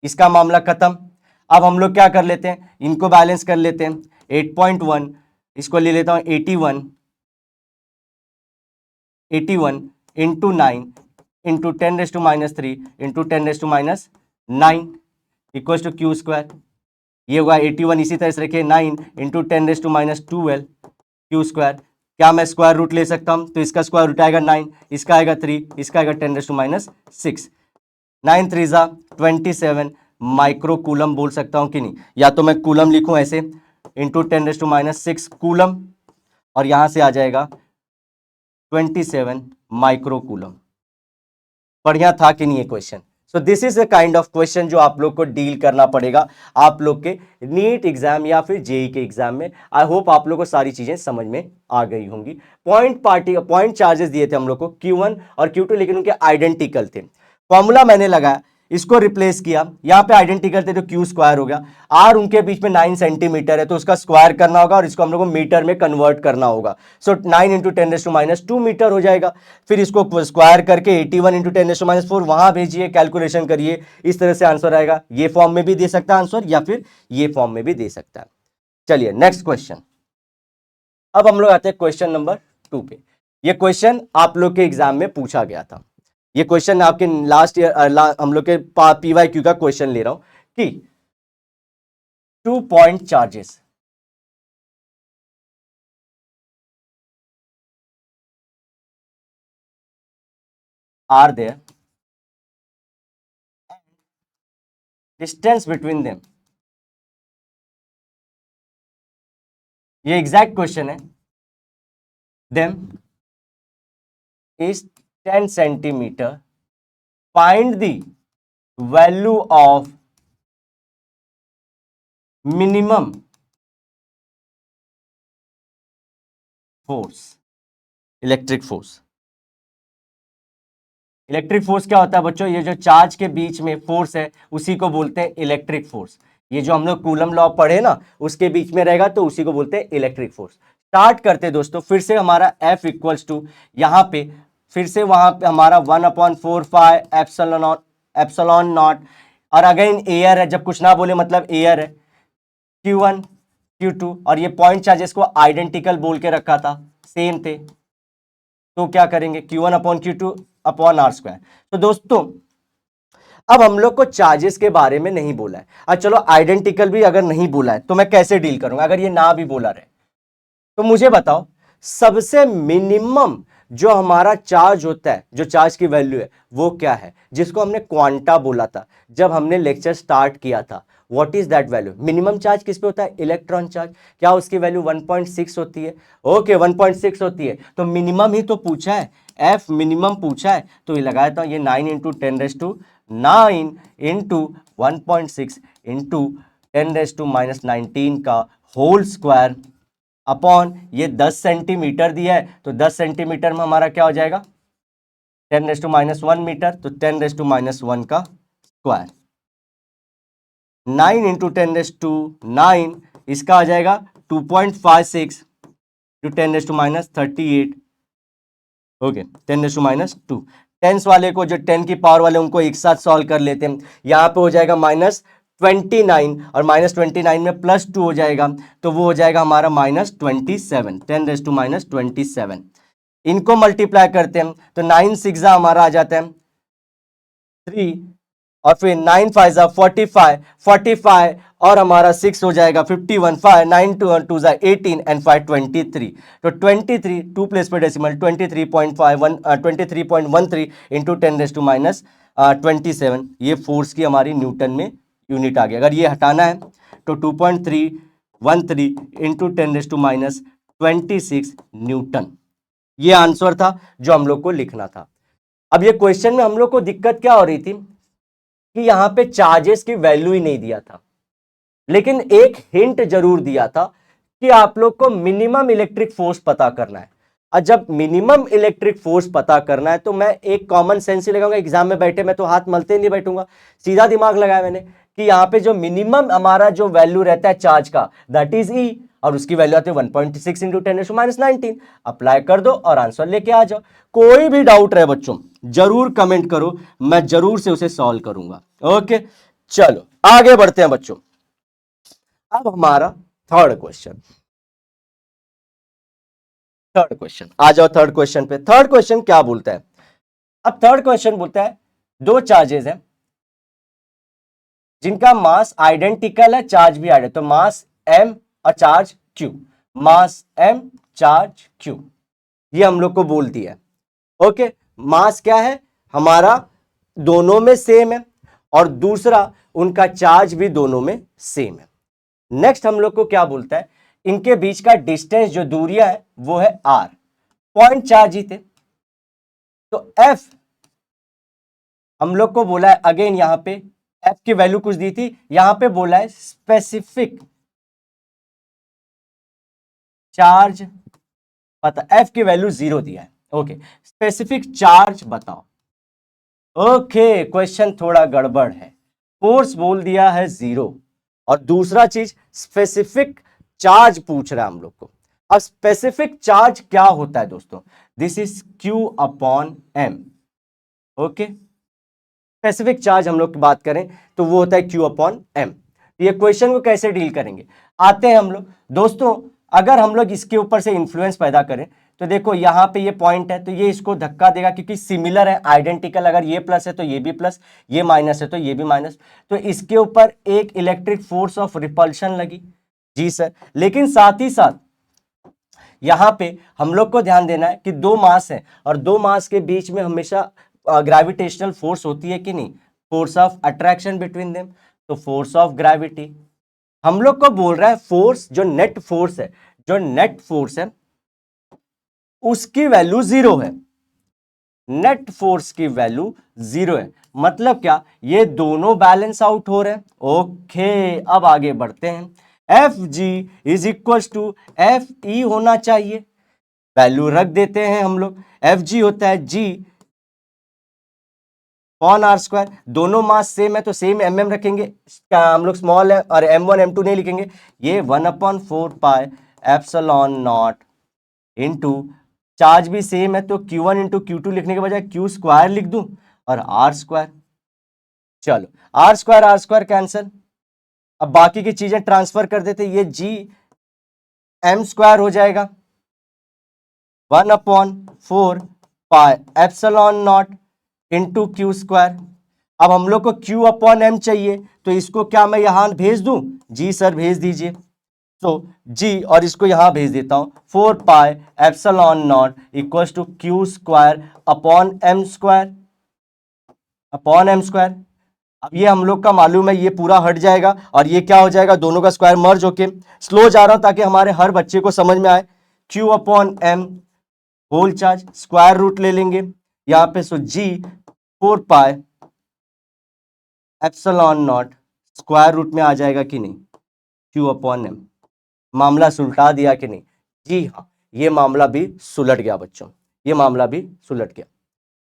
इसका मामला खत्म। अब हम लोग क्या कर लेते हैं, इनको बैलेंस कर लेते हैं। 8.1 इसको ले लेता हूं 81 into 9 into 10⁻³ into 10⁻9 equal to Q square. ये होगा 81, इसी तरह से रखिए 9 इंटू 10⁻12 क्यू स्क्वायर। क्या मैं स्क्वायर रूट ले सकता हूं, तो इसका स्क्वायर रूट आएगा 9, इसका आएगा 3, इसका आएगा 10⁻6। 9 3 जा 27 माइक्रो कूलम बोल सकता हूं कि नहीं, या तो मैं कूलम लिखूं ऐसे इंटू 10⁻6 कूलम, और यहां से आ जाएगा 27 माइक्रो कूलम। बढ़िया था कि नहीं ये question. So this is the kind of question जो आप लोग को डील करना पड़ेगा आप लोग के नीट एग्जाम या फिर जेई के एग्जाम में। आई होप आप लोग को सारी चीजें समझ में आ गई होंगी। पॉइंट चार्जेस दिए थे हम लोग को Q1 और Q2, लेकिन उनके आइडेंटिकल थे। फॉर्मूला मैंने लगाया, इसको रिप्लेस किया, यहां पे आइडेंटिकल थे तो क्यू स्क्वायर हो गया। आर उनके बीच में 9 सेंटीमीटर है तो उसका स्क्वायर करना होगा और इसको हम लोग को मीटर में कन्वर्ट करना होगा। सो 9 इंटू 10⁻² मीटर हो जाएगा। फिर इसको स्क्वायर करके 81 इंटू 10⁻4 वहां भेजिए, कैलकुलेशन करिए, इस तरह से आंसर आएगा। ये फॉर्म में भी दे सकता है आंसर, या फिर ये फॉर्म में भी दे सकता है। चलिए नेक्स्ट क्वेश्चन। अब हम लोग आते हैं क्वेश्चन नंबर 2 पे। ये क्वेश्चन आप लोग के एग्जाम में पूछा गया था। ये क्वेश्चन आपके लास्ट ईयर हम लोग के PYQ का क्वेश्चन ले रहा हूं कि 2 point charges are there, distance between them, ये एग्जैक्ट क्वेश्चन है, them is 10 centimeter, find the value of minimum force, electric force. Electric force क्या होता है बच्चों, ये जो चार्ज के बीच में फोर्स है उसी को बोलते हैं इलेक्ट्रिक फोर्स। ये जो हम लोग कूलम लॉ पढ़े ना, उसके बीच में रहेगा तो उसी को बोलते हैं इलेक्ट्रिक फोर्स। स्टार्ट करते हैं दोस्तों, फिर से हमारा F इक्वल्स टू, यहाँ पे फिर से वहां पे हमारा 1/4 एप्सिलॉन नॉट, और अगेन एयर है, जब कुछ ना बोले मतलब एयर है, Q1 Q2, और ये पॉइंट चार्जेस को आइडेंटिकल बोल के रखा था, सेम थे, तो क्या करेंगे Q1/Q2/R²। तो दोस्तों अब हम लोग को चार्जेस के बारे में नहीं बोला है, और चलो आइडेंटिकल भी अगर नहीं बोला है तो मैं कैसे डील करूंगा। अगर ये ना भी बोला रहे तो मुझे बताओ, सबसे मिनिमम जो हमारा चार्ज होता है, जो चार्ज की वैल्यू है वो क्या है, जिसको हमने क्वांटा बोला था जब हमने लेक्चर स्टार्ट किया था। What is that value? Minimum charge किस पे होता है? Electron charge. क्या उसकी वैल्यू 1.6 होती है? ओके 1.6 होती है, तो मिनिमम ही तो पूछा है, एफ मिनिमम पूछा है, तो ये लगाया था ये 9 इंटू 10⁹9 इंटू 1.6 इंटू 10⁻19 का होल स्क्वायर अपॉन ये 10 सेंटीमीटर दिया है, तो 10 सेंटीमीटर में हमारा क्या हो जाएगा 10⁻1 मीटर, तो 10⁻1 का स्क्वायर। 9 इंटू 10⁻9 इसका आ जाएगा 2.56 टू 10⁻38, ओके 10⁻2। टेंस वाले को, जो 10 की पावर वाले, उनको एक साथ सॉल्व कर लेते हैं। यहां पे हो जाएगा -29, और -29 में +2 हो जाएगा, तो वो हो जाएगा हमारा -27, 10⁻27। इनको मल्टीप्लाई करते हैं तो 9 6 हमारा आ जाता है 3, और फिर 9 5 45 और हमारा 6 हो जाएगा 51, 5 9 2 2 18 एंड 5 23। तो 23 2 प्लेस पे डेसिमल 23.13 इंटू 10⁻27, ये फोर्स की हमारी न्यूटन में यूनिट आ गया। अगर ये हटाना है तो 2.313 इंटू 10⁻26 न्यूटन। ये आंसर था जो हम लोग को लिखना था। अब ये क्वेश्चन में हम लोग को दिक्कत क्या हो रही थी कि यहां पे चार्जेस की वैल्यू ही नहीं दिया था, लेकिन एक हिंट जरूर दिया था कि आप लोग को मिनिमम इलेक्ट्रिक फोर्स पता करना है। और जब मिनिमम इलेक्ट्रिक फोर्स पता करना है तो मैं एक कॉमन सेंस ही लगाऊंगा। एग्जाम में बैठे मैं तो हाथ मलते नहीं बैठूंगा, सीधा दिमाग लगाया मैंने कि यहां पे जो मिनिमम हमारा जो वैल्यू रहता है चार्ज का, दैट इज ई, और उसकी वैल्यू आती है 1.6 इंटू 10⁻19। अप्लाई कर दो और आंसर लेके आ जाओ। कोई भी डाउट रहे बच्चों जरूर कमेंट करो, मैं जरूर से उसे सॉल्व करूंगा। ओके, चलो आगे बढ़ते हैं बच्चों। अब हमारा थर्ड क्वेश्चन आ जाओ थर्ड क्वेश्चन पे। थर्ड क्वेश्चन क्या बोलता है? अब थर्ड क्वेश्चन बोलता है दो चार्जेस हैं जिनका मास आइडेंटिकल है, चार्ज भी आइडेंटिकल, तो मास m और चार्ज q, मास m चार्ज q, ये हम लोग को बोल दिया। ओके, मास क्या है हमारा, दोनों में सेम है, और दूसरा उनका चार्ज भी दोनों में सेम है। नेक्स्ट हम लोग को क्या बोलता है, इनके बीच का डिस्टेंस जो दूरियां है वो है r, पॉइंट चार्ज ही थे। तो f हम लोग को बोला है, अगेन यहां पे f की वैल्यू कुछ दी थी, यहां पे बोला है स्पेसिफिक चार्ज पता, f की वैल्यू 0 दिया है। ओके, स्पेसिफिक चार्ज बताओ। ओके, क्वेश्चन थोड़ा गड़बड़ है, फोर्स बोल दिया है 0 और दूसरा चीज स्पेसिफिक चार्ज पूछ रहा है हम लोग को। अब स्पेसिफिक चार्ज क्या होता है दोस्तों, दिस इज Q अपॉन M। ओके, स्पेसिफिक चार्ज हम लोग की बात करें तो वो होता है Q अपॉन M। ये क्वेश्चन को कैसे डील करेंगे, आते हैं हम लोग दोस्तों। अगर हम लोग इसके ऊपर से इंफ्लुएंस पैदा करें तो देखो यहाँ पे ये पॉइंट है तो ये इसको धक्का देगा, क्योंकि सिमिलर है, आइडेंटिकल, अगर ये प्लस है तो ये भी प्लस, ये माइनस है तो ये भी माइनस, तो इसके ऊपर एक इलेक्ट्रिक फोर्स ऑफ रिपल्शन लगी। जी सर, लेकिन साथ ही साथ यहाँ पे हम लोग को ध्यान देना है कि दो मास है और दो मास के बीच में हमेशा ग्रेविटेशनल फोर्स होती है कि नहीं, force of attraction between them, तो फोर्स ऑफ ग्रेविटी हम लोग को बोल रहा है। फोर्स जो नेट फोर्स है, जो नेट फोर्स है उसकी वैल्यू 0 है, नेट फोर्स की वैल्यू 0 है। मतलब क्या, ये दोनों बैलेंस आउट हो रहे हैं। ओके, अब आगे बढ़ते हैं। F g is equal to f e होना चाहिए, वैल्यू रख देते हैं हम लोग। एफ जी होता है जी अपॉन आर स्क्वायर, दोनों मास सेम है तो सेम एम एम रखेंगे, हम लोग स्मॉल है और m1 m2 नहीं लिखेंगे, ये 1/4 pi epsilon not into, charge भी सेम है तो Q1 इंटू Q2 लिखने के बजाय Q स्क्वायर लिख दूं और आर स्क्वायर। चलो आर स्क्वायर कैंसिल, अब बाकी की चीजें ट्रांसफर कर देते, ये जी एम स्क्वायर हो जाएगा 1/4 pi epsilon not into Q square. अब हम लोग को Q अपॉन M चाहिए तो इसको क्या मैं यहां भेज दूं, जी सर भेज दीजिए, तो जी और इसको यहां भेज देता हूं, 4 pi epsilon naught equal to Q square upon M square, upon M square. अब ये हम लोग का मालूम है, ये पूरा हट जाएगा और ये क्या हो जाएगा, दोनों का स्क्वायर मर्ज होके, स्लो जा रहा हूं ताकि हमारे हर बच्चे को समझ में आए। Q अपॉन M whole charge, square root ले लेंगे यहां पे, so G 4 pi epsilon naught square root में आ जाएगा कि नहीं, Q अपॉन M। मामला सुलटा दिया कि नहीं, जी हाँ, ये मामला भी सुलट गया बच्चों, ये मामला भी सुलट गया।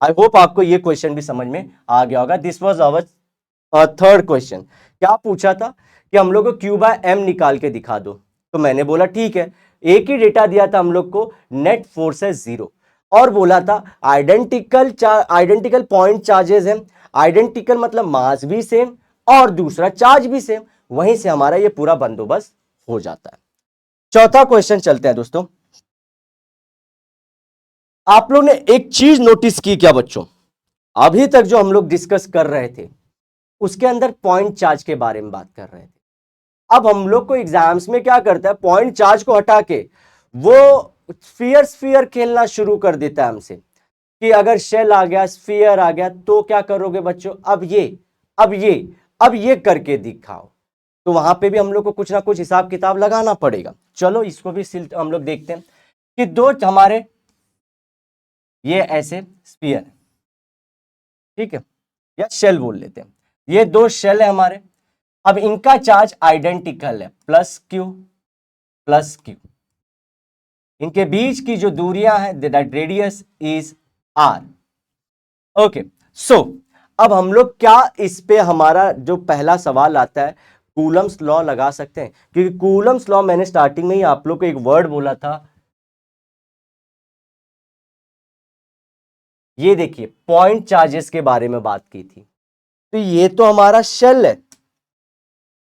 आई होप आपको ये क्वेश्चन भी समझ में आ गया होगा। This was our third question. क्या पूछा था कि हम लोग को Q बाय M निकाल के दिखा दो, तो मैंने बोला ठीक है, एक ही डेटा दिया था हम लोग को, नेट फोर्स है 0 और बोला था आइडेंटिकल पॉइंट चार्जेस हैं, आइडेंटिकल मतलब मास भी सेम और दूसरा चार्ज भी सेम, वहीं से हमारा ये पूरा बंदोबस्त हो जाता है। चौथा क्वेश्चन चलते हैं दोस्तों। आप लोग ने एक चीज नोटिस की क्या बच्चों, अभी तक जो हम लोग डिस्कस कर रहे थे उसके अंदर पॉइंट चार्ज के बारे में बात कर रहे थे। अब हम लोग को एग्जाम्स में क्या करता है, पॉइंट चार्ज को हटा के वो स्फीयर खेलना शुरू कर देता है हमसे कि अगर शेल आ गया, स्फीयर आ गया तो क्या करोगे बच्चों, अब ये करके दिखाओ। तो वहां पे भी हम लोग को कुछ ना कुछ हिसाब किताब लगाना पड़ेगा। चलो इसको भी हम लोग देखते हैं कि दो हमारे ये ऐसे स्फीयर, ठीक है, या शेल बोल लेते हैं, ये दो शेल है हमारे। अब इनका चार्ज आइडेंटिकल है, प्लस क्यू, इनके बीच की जो दूरियां हैं that radius is R. Okay, so अब हम लोग क्या, इस पे हमारा जो पहला सवाल आता है कूलम्स लॉ लगा सकते हैं, क्योंकि कूलम्स लॉ मैंने स्टार्टिंग में ही आप लोग को एक वर्ड बोला था, ये देखिए पॉइंट चार्जेस के बारे में बात की थी। तो ये तो हमारा शेल है,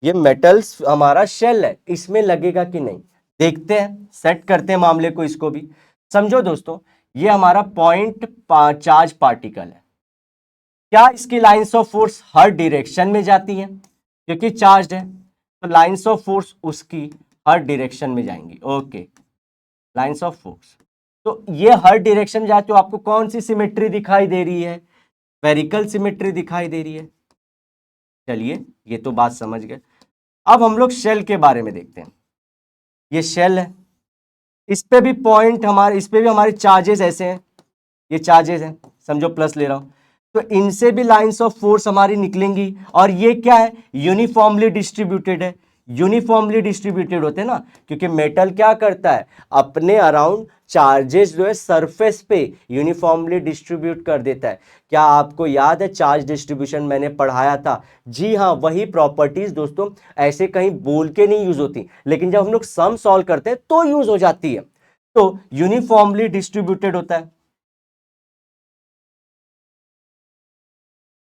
ये मेटल्स हमारा शेल है, इसमें लगेगा कि नहीं देखते हैं, सेट करते हैं मामले को, इसको भी समझो दोस्तों। ये हमारा पॉइंट चार्ज पार्टिकल है, क्या इसकी lines of force her direction में जाती हैं, क्योंकि चार्ज है तो लाइंस ऑफ फोर्स उसकी हर डायरेक्शन में जाएंगी। ओके, लाइंस ऑफ फोर्स, तो ये हर डायरेक्शन जाए तो आपको कौन सी सिमेट्री दिखाई दे रही है, स्फेरिकल सिमेट्री दिखाई दे रही है। चलिए ये तो बात समझ गए। अब हम लोग शेल के बारे में देखते हैं। ये शेल है, इस पे भी पॉइंट हमारे, इस पे भी हमारे चार्जेस ऐसे हैं, ये चार्जेस हैं, समझो प्लस ले रहा हूं, तो इनसे भी लाइंस ऑफ फोर्स हमारी निकलेंगी। और ये क्या है, यूनिफॉर्मली डिस्ट्रीब्यूटेड है, यूनिफॉर्मली डिस्ट्रीब्यूटेड होते हैं ना, क्योंकि मेटल क्या करता है, अपने अराउंड चार्जेस जो है सरफेस पे यूनिफॉर्मली डिस्ट्रीब्यूट कर देता है। क्या आपको याद है चार्ज डिस्ट्रीब्यूशन मैंने पढ़ाया था? जी हाँ, वही प्रॉपर्टीज दोस्तों ऐसे कहीं बोल के नहीं यूज होती, लेकिन जब हम लोग सम सॉल्व करते हैं तो यूज हो जाती है। तो यूनिफॉर्मली डिस्ट्रीब्यूटेड होता है,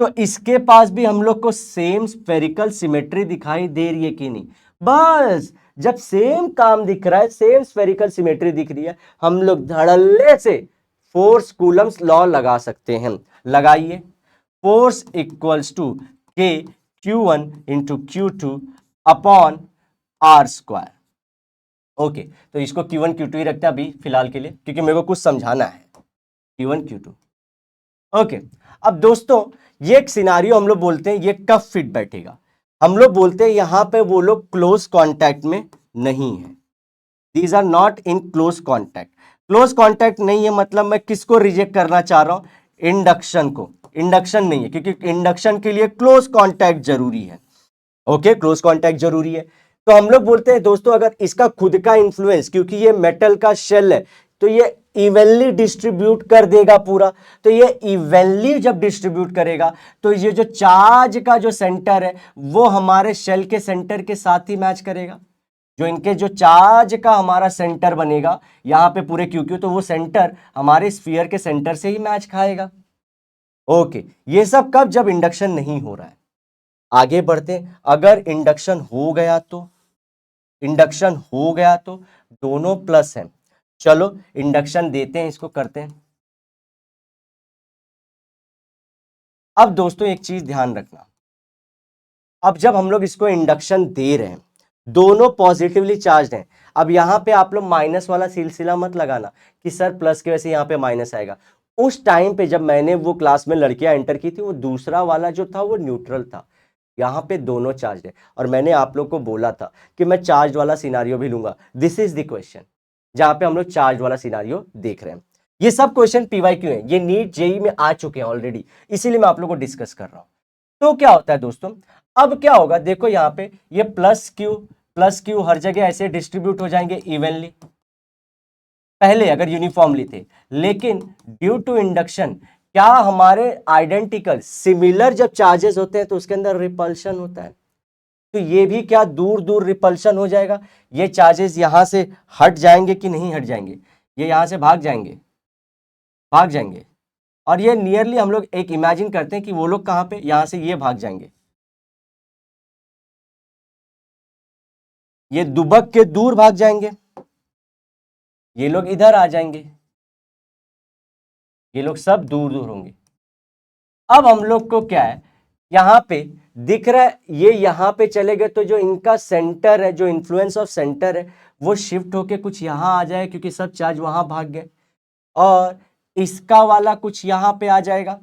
तो इसके पास भी हम लोग को सेम स्फेरिकल सिमेट्री दिखाई दे रही है कि नहीं। बस जब सेम काम दिख रहा है, सेम स्फेरिकल सिमेट्री दिख रही है, हम लोग धड़ल्ले से फोर्स कूलम्स लॉ लगा सकते हैं। लगाइए, फोर्स इक्वल्स टू के Q1 into Q2 upon r square. Okay, तो इसको Q1 Q2 ही रखते हैं अभी फिलहाल के लिए, क्योंकि मेरे को कुछ समझाना है। Q1 Q2, okay. अब दोस्तों ये एक सिनारियो हम लोग बोलते हैं, ये कब फिट बैठेगा, हम लोग बोलते हैं यहां पे वो लोग क्लोज कांटेक्ट में नहीं है, these are not in close contact. Close contact नहीं है मतलब मैं किसको रिजेक्ट करना चाह रहा हूं, इंडक्शन को। इंडक्शन नहीं है, क्योंकि इंडक्शन के लिए क्लोज कांटेक्ट जरूरी है। ओके, क्लोज कांटेक्ट जरूरी है। तो हम लोग बोलते हैं दोस्तों अगर इसका खुद का इंफ्लुएंस, क्योंकि ये मेटल का शेल है, तो ये इवनली डिस्ट्रीब्यूट कर देगा पूरा। तो ये इवनली जब डिस्ट्रीब्यूट करेगा तो ये जो चार्ज का जो सेंटर है वो हमारे शेल के सेंटर के साथ ही मैच करेगा। जो इनके जो चार्ज का हमारा सेंटर बनेगा यहां पे पूरे क्यू क्यू, तो वो सेंटर हमारे स्फीयर के सेंटर से ही मैच खाएगा। ओके, ये सब कब, जब इंडक्शन नहीं हो रहा है। आगे बढ़ते, अगर इंडक्शन हो गया तो, इंडक्शन हो गया तो दोनों प्लस हैं। चलो इंडक्शन देते हैं, इसको करते हैं। अब दोस्तों एक चीज ध्यान रखना, अब जब हम लोग इसको इंडक्शन दे रहे हैं, दोनों पॉजिटिवली चार्ज हैं। अब यहां पे आप लोग माइनस वाला सिलसिला मत लगाना कि सर प्लस की वजह से यहां पे माइनस आएगा। उस टाइम पे जब मैंने वो क्लास में लड़कियां एंटर की थी, वो दूसरा वाला जो था वो न्यूट्रल था, यहां पे दोनों चार्ज है। और मैंने आप लोग को बोला था कि मैं चार्ज वाला सिनारियो भी लूंगा। दिस इज द क्वेश्चन जहां पे हम लोग चार्ज वाला सिनारियो देख रहे हैं। ये सब क्वेश्चन पीवाईक्यू है, ये नीट जेई में आ चुके हैं ऑलरेडी, इसीलिए मैं आप लोग को डिस्कस कर रहा हूं। तो क्या होता है दोस्तों, अब क्या होगा देखो, यहां पे ये प्लस क्यू हर जगह ऐसे डिस्ट्रीब्यूट हो जाएंगे इवनली, पहले अगर यूनिफॉर्मली थे। लेकिन ड्यू टू इंडक्शन क्या हमारे आइडेंटिकल सिमिलर जब चार्जेस होते हैं तो उसके अंदर रिपल्शन होता है, तो ये भी क्या दूर दूर रिपल्शन हो जाएगा। ये चार्जेस यहां से हट जाएंगे कि नहीं हट जाएंगे, ये यहां से भाग जाएंगे, भाग जाएंगे। और ये नियरली हम लोग एक इमेजिन करते हैं कि वो लोग कहां पे, यहां से ये भाग जाएंगे, ये दुबक के दूर भाग जाएंगे, ये लोग इधर आ जाएंगे, ये लोग सब दूर दूर होंगे। अब हम लोग को क्या है, यहां पे दिख रहा है ये यहां पे चले गए, तो जो इनका सेंटर है, जो इन्फ्लुएंस ऑफ सेंटर है, वो शिफ्ट होके कुछ यहां आ जाए, क्योंकि सब चार्ज वहां भाग गए। और इसका वाला कुछ यहां पे आ जाएगा।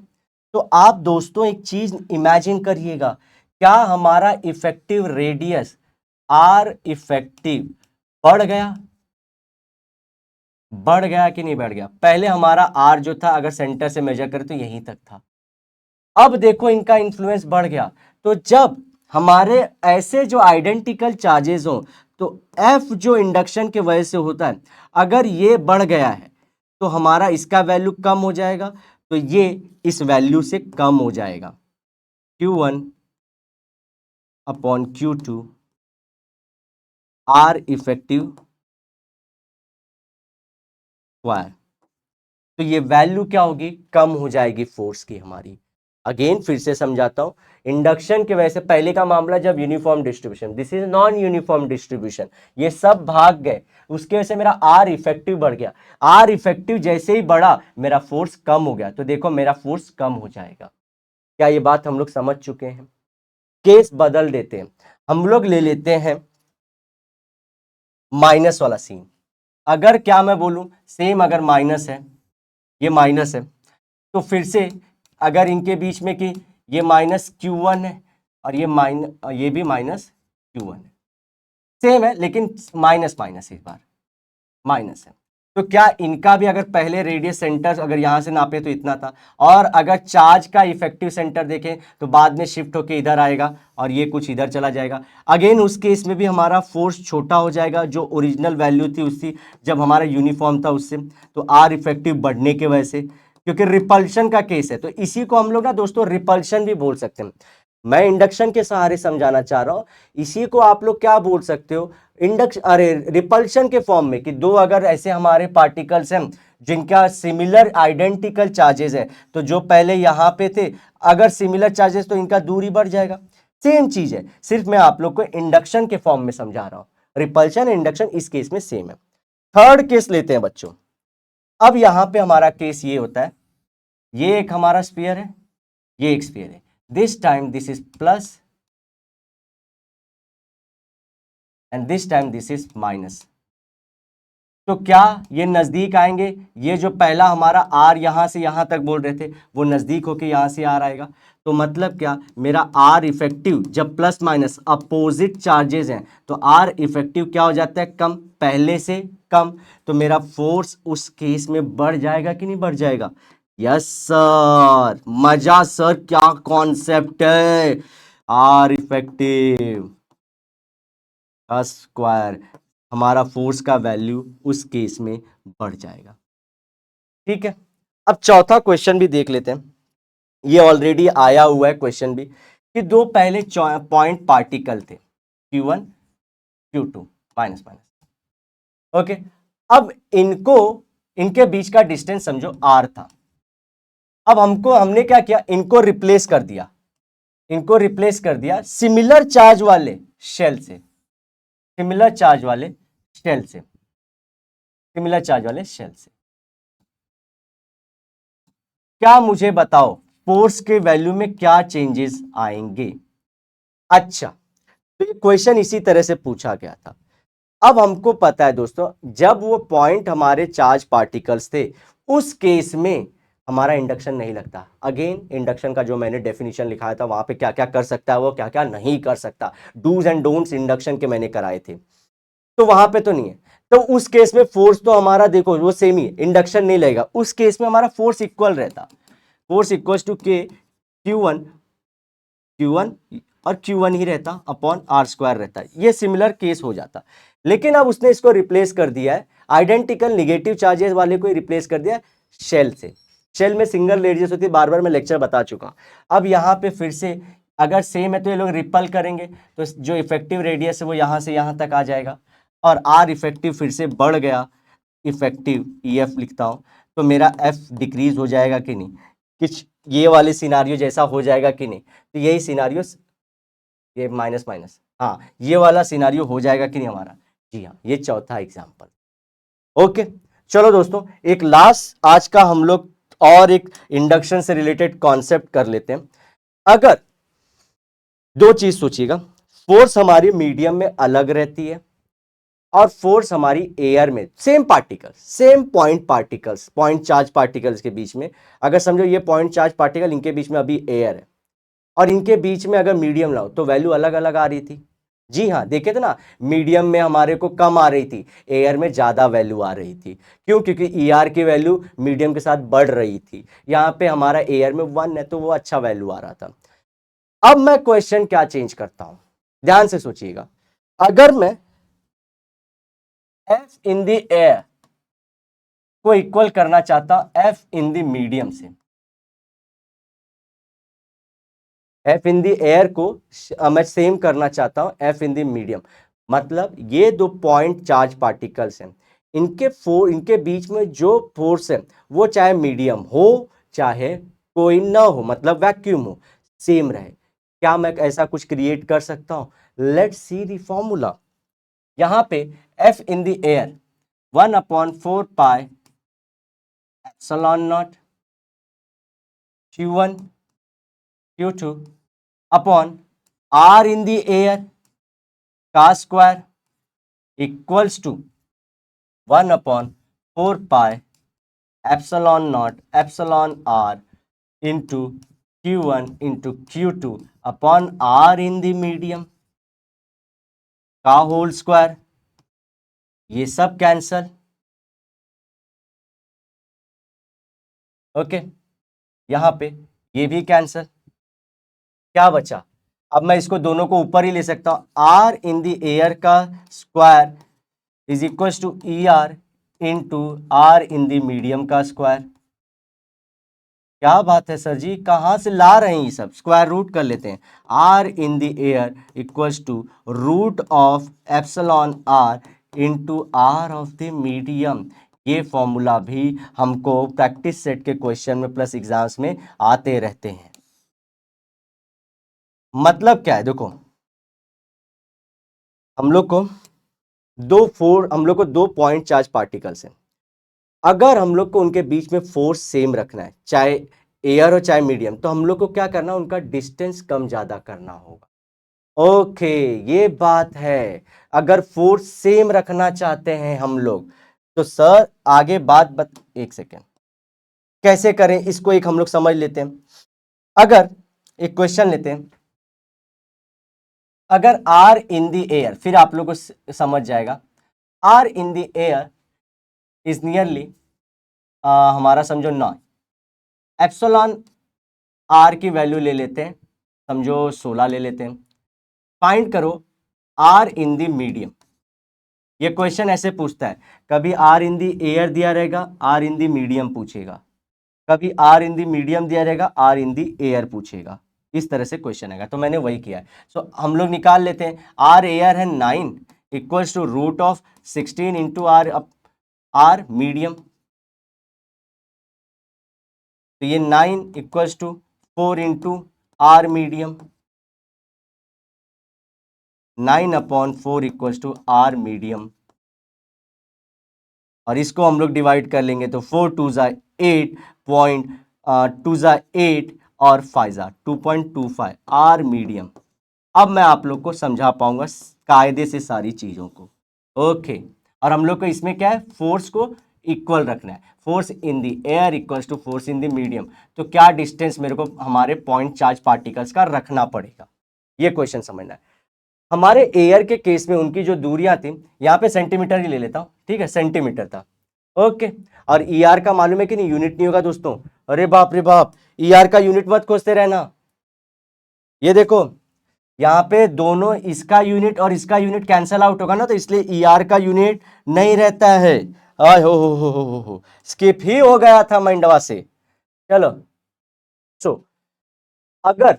तो आप दोस्तों एक चीज इमेजिन करिएगा, क्या हमारा इफेक्टिव रेडियस आर इफेक्टिव बढ़ गया, बढ़ गया कि नहीं बढ़ गया। पहले हमारा आर जो था अगर सेंटर से मेजर करें तो यहीं तक था, अब देखो इनका इन्फ्लुएंस बढ़ गया। तो जब हमारे ऐसे जो आइडेंटिकल चार्जेस हो, तो एफ जो इंडक्शन के वजह से होता है, अगर ये बढ़ गया है तो हमारा इसका वैल्यू कम हो जाएगा, तो ये इस वैल्यू से कम हो जाएगा, Q1 upon Q2 R effective square. तो ये वैल्यू क्या होगी, कम हो जाएगी फोर्स की हमारी। अगेन फिर से समझाता हूं, इंडक्शन के वजह से पहले का मामला जब uniform distribution, this is non uniform distribution, ये सब भाग गए, उसके वजह से मेरा आर इफेक्टिव बढ़ गया। आर इफेक्टिव जैसे ही बढ़ा मेरा फोर्स कम हो गया, तो देखो मेरा फोर्स कम हो जाएगा। क्या ये बात हम लोग समझ चुके हैं? केस बदल देते हैं, हम लोग ले लेते हैं माइनस वाला सीन। अगर क्या मैं बोलूं, सेम अगर माइनस है, ये माइनस है, तो फिर से अगर इनके बीच में कि ये माइनस Q1 है और ये भी माइनस Q1 है, सेम है लेकिन माइनस माइनस इस बार माइनस है, तो क्या इनका भी अगर पहले रेडियस सेंटर अगर यहां से नापे तो इतना था, और अगर चार्ज का इफेक्टिव सेंटर देखें तो बाद में शिफ्ट होके इधर आएगा और ये कुछ इधर चला जाएगा। अगेन उस केस में भी हमारा फोर्स छोटा हो जाएगा, जो ओरिजिनल वैल्यू थी उसकी जब हमारा यूनिफॉर्म था उससे, तो आर इफेक्टिव बढ़ने के वजह से, क्योंकि रिपल्शन का केस है, तो इसी को हम लोग ना दोस्तों रिपल्शन भी बोल सकते हैं। मैं इंडक्शन के सहारे समझाना चाह रहा हूं, इसी को आप लोग क्या बोल सकते हो, इंडक्शन, अरे रिपल्शन के फॉर्म में, कि दो अगर ऐसे हमारे पार्टिकल्स हैं जिनका सिमिलर आइडेंटिकल चार्जेस है, तो जो पहले यहां पे थे अगर सिमिलर चार्जेस तो इनका दूरी बढ़ जाएगा। सेम चीज है, सिर्फ मैं आप लोग को इंडक्शन के फॉर्म में समझा रहा हूं। रिपल्शन इंडक्शन इस केस में सेम है। थर्ड केस लेते हैं बच्चों। अब यहां पे हमारा केस ये होता है, ये एक हमारा स्फीयर है, ये एक स्फीयर है, this time this is plus and this time this is minus. तो क्या ये नजदीक आएंगे, ये जो पहला हमारा आर यहां से यहां तक बोल रहे थे वो नजदीक होके यहां से आर आएगा, तो मतलब क्या, मेरा आर इफेक्टिव जब प्लस माइनस अपोजिट चार्जेस हैं तो आर इफेक्टिव क्या हो जाता है, कम, पहले से कम, तो मेरा फोर्स उस केस में बढ़ जाएगा कि नहीं बढ़ जाएगा? यस सर, मजा सर, क्या कॉन्सेप्ट है, आर इफेक्टिव स्क्वायर, हमारा फोर्स का वैल्यू उस केस में बढ़ जाएगा। ठीक है, अब चौथा क्वेश्चन भी देख लेते हैं, ये ऑलरेडी आया हुआ है क्वेश्चन भी, कि दो पहले पॉइंट पार्टिकल थे Q1 Q2 minus minus, okay. अब इनको, इनके बीच का डिस्टेंस समझो R था। अब हमने क्या किया, इनको रिप्लेस कर दिया, इनको रिप्लेस कर दिया सिमिलर चार्ज वाले शेल से, सिमिलर चार्ज वाले शेल से, सिमिलर चार्ज वाले शेल से। क्या मुझे बताओ फोर्स के वैल्यू में क्या चेंजेस आएंगे? अच्छा, तो ये क्वेश्चन इसी तरह से पूछा गया था। अब हमको पता है दोस्तों, जब वो पॉइंट हमारे चार्ज पार्टिकल्स थे उस केस में हमारा इंडक्शन नहीं लगता। अगेन इंडक्शन का जो मैंने डेफिनेशन लिखाया था वहां पे क्या क्या कर सकता है वो, क्या क्या नहीं कर सकता, डूज एंड डोंट्स इंडक्शन के मैंने कराए थे, तो वहां पे तो नहीं है। तो उस केस में फोर्स तो हमारा देखो वो सेम ही, इंडक्शन नहीं लगेगा, उस केस में हमारा फोर्स इक्वल रहता, फोर्स इक्वल टू के Q1 Q1 और Q1 ही रहता अपॉन आर स्क्वायर रहता है, ये सिमिलर केस हो जाता। लेकिन अब उसने इसको रिप्लेस कर दिया है, आइडेंटिकल निगेटिव चार्जेस वाले को रिप्लेस कर दिया शेल से। शेल में सिंगल रेडियस होती है, बार बार मैं लेक्चर बता चुका हूं। अब यहां पे फिर से अगर सेम है तो ये लोग रिपल करेंगे, तो जो इफेक्टिव रेडियस है वो यहां से यहां तक आ जाएगा, और आर इफेक्टिव फिर से बढ़ गया, इफेक्टिव EF लिखता हूं, तो मेरा F डिक्रीज हो जाएगा कि नहीं, कुछ ये वाले सिनारियो जैसा हो जाएगा कि नहीं, तो यही सिनारियो, ये माइनस माइनस, हाँ ये वाला सिनारियो हो जाएगा कि नहीं हमारा, जी हाँ, ये चौथा एग्जाम्पल। ओके, चलो दोस्तों एक लास्ट आज का हम लोग और एक इंडक्शन से रिलेटेड कॉन्सेप्ट कर लेते हैं। अगर दो चीज सोचिएगा, फोर्स हमारी मीडियम में अलग रहती है और फोर्स हमारी एयर में, same particle, same point particles, point charge particles के बीच में, अगर समझो ये पॉइंट चार्ज पार्टिकल, इनके बीच में अभी एयर है, और इनके बीच में अगर मीडियम लाओ तो वैल्यू अलग अलग आ रही थी। जी हाँ, देखे थे ना, मीडियम में हमारे को कम आ रही थी, एयर में ज्यादा वैल्यू आ रही थी, क्यों? क्योंकि ER की वैल्यू मीडियम के साथ बढ़ रही थी, यहां पे हमारा एयर में 1 है तो वो अच्छा वैल्यू आ रहा था। अब मैं क्वेश्चन क्या चेंज करता हूं, ध्यान से सोचिएगा, अगर मैं F इन द एयर को इक्वल करना चाहता F इन द मीडियम से, एफ इन द एयर को मैं सेम करना चाहता हूं एफ इन द मीडियम। मतलब ये दो पॉइंट चार्ज पार्टिकल्स हैं, इनके बीच में जो फोर्स है वो चाहे मीडियम हो चाहे कोई ना हो, मतलब वैक्यूम हो, सेम रहे। क्या मैं ऐसा कुछ क्रिएट कर सकता हूं? Let's see the formula. यहां पे F in the air 1/4 pi epsilon naught Q1 Q2 upon R in the air का square equals to 1/4 pi epsilon naught epsilon R into Q1 into Q2 upon R in the medium का whole square. ये सब cancel. Okay, यहां पे ये भी cancel. क्या बचा? अब मैं इसको दोनों को ऊपर ही ले सकता हूं। R इन द एयर का square is equal to E R into R in the medium का स्क्वायर। क्या बात है सर जी, कहां से ला रहे हैं ये सब? स्क्वायर रूट कर लेते हैं। R in the air equals to root of epsilon R into R of the medium. ये फॉर्मूला भी हमको प्रैक्टिस सेट के क्वेश्चन में प्लस एग्जाम्स में आते रहते हैं। मतलब क्या है देखो, हम लोग को दो पॉइंट चार्ज पार्टिकल्स हैं। अगर हम लोग को उनके बीच में फोर्स सेम रखना है, चाहे एयर हो चाहे मीडियम, तो हम लोग को क्या करना है? उनका डिस्टेंस कम ज्यादा करना होगा। ओके, ये बात है। अगर फोर्स सेम रखना चाहते हैं हम लोग, तो सर आगे एक सेकेंड, कैसे करें इसको एक हम लोग समझ लेते हैं। अगर एक क्वेश्चन लेते हैं, अगर R इन द एयर, फिर आप लोग को समझ जाएगा। R in the air is nearly हमारा समझो 9। एप्सिलॉन R की वैल्यू ले लेते हैं, समझो 16 ले लेते हैं। फाइंड करो R इन द मीडियम। ये क्वेश्चन ऐसे पूछता है, कभी R इन द एयर दिया रहेगा, R इन द मीडियम पूछेगा, कभी R इन द मीडियम दिया रहेगा, R इन द एयर पूछेगा। इस तरह से क्वेश्चन आएगा, तो मैंने वही किया है। सो हम लोग निकाल लेते हैं। R एयर है 9 equals to root of 16 into R medium. तो ये 9 equals to 4 into R medium. 9/4 equals to R medium. और इसको हम लोग डिवाइड कर लेंगे तो 4 2 जा 8 पॉइंट 2 जा 8 और 5 जा 2.25 R मीडियम। अब मैं आप लोग को समझा पाऊंगा कायदे से सारी चीजों को। ओके, और हम लोग को इसमें क्या है? फोर्स को इक्वल रखना है। Force in the air equals to force in the medium. तो क्या डिस्टेंस मेरे को हमारे पॉइंट चार्ज पार्टिकल्स का रखना पड़ेगा, ये क्वेश्चन समझना है। हमारे एयर के केस में उनकी जो दूरियां थी, यहां पे सेंटीमीटर ही ले लेता हूं, ठीक है, सेंटीमीटर था। ओके, और ईआर का मालूम है कि नहीं? यूनिट नहीं होगा दोस्तों। अरे बाप रे बाप, ईआर का यूनिट मत खोजते रहना। ये देखो, यहाँ पे दोनों इसका यूनिट और इसका यूनिट कैंसल आउट होगा ना, तो इसलिए ईआर का यूनिट नहीं रहता है। आय हो स्किप ही हो गया था माइंडवा से। चलो, सो अगर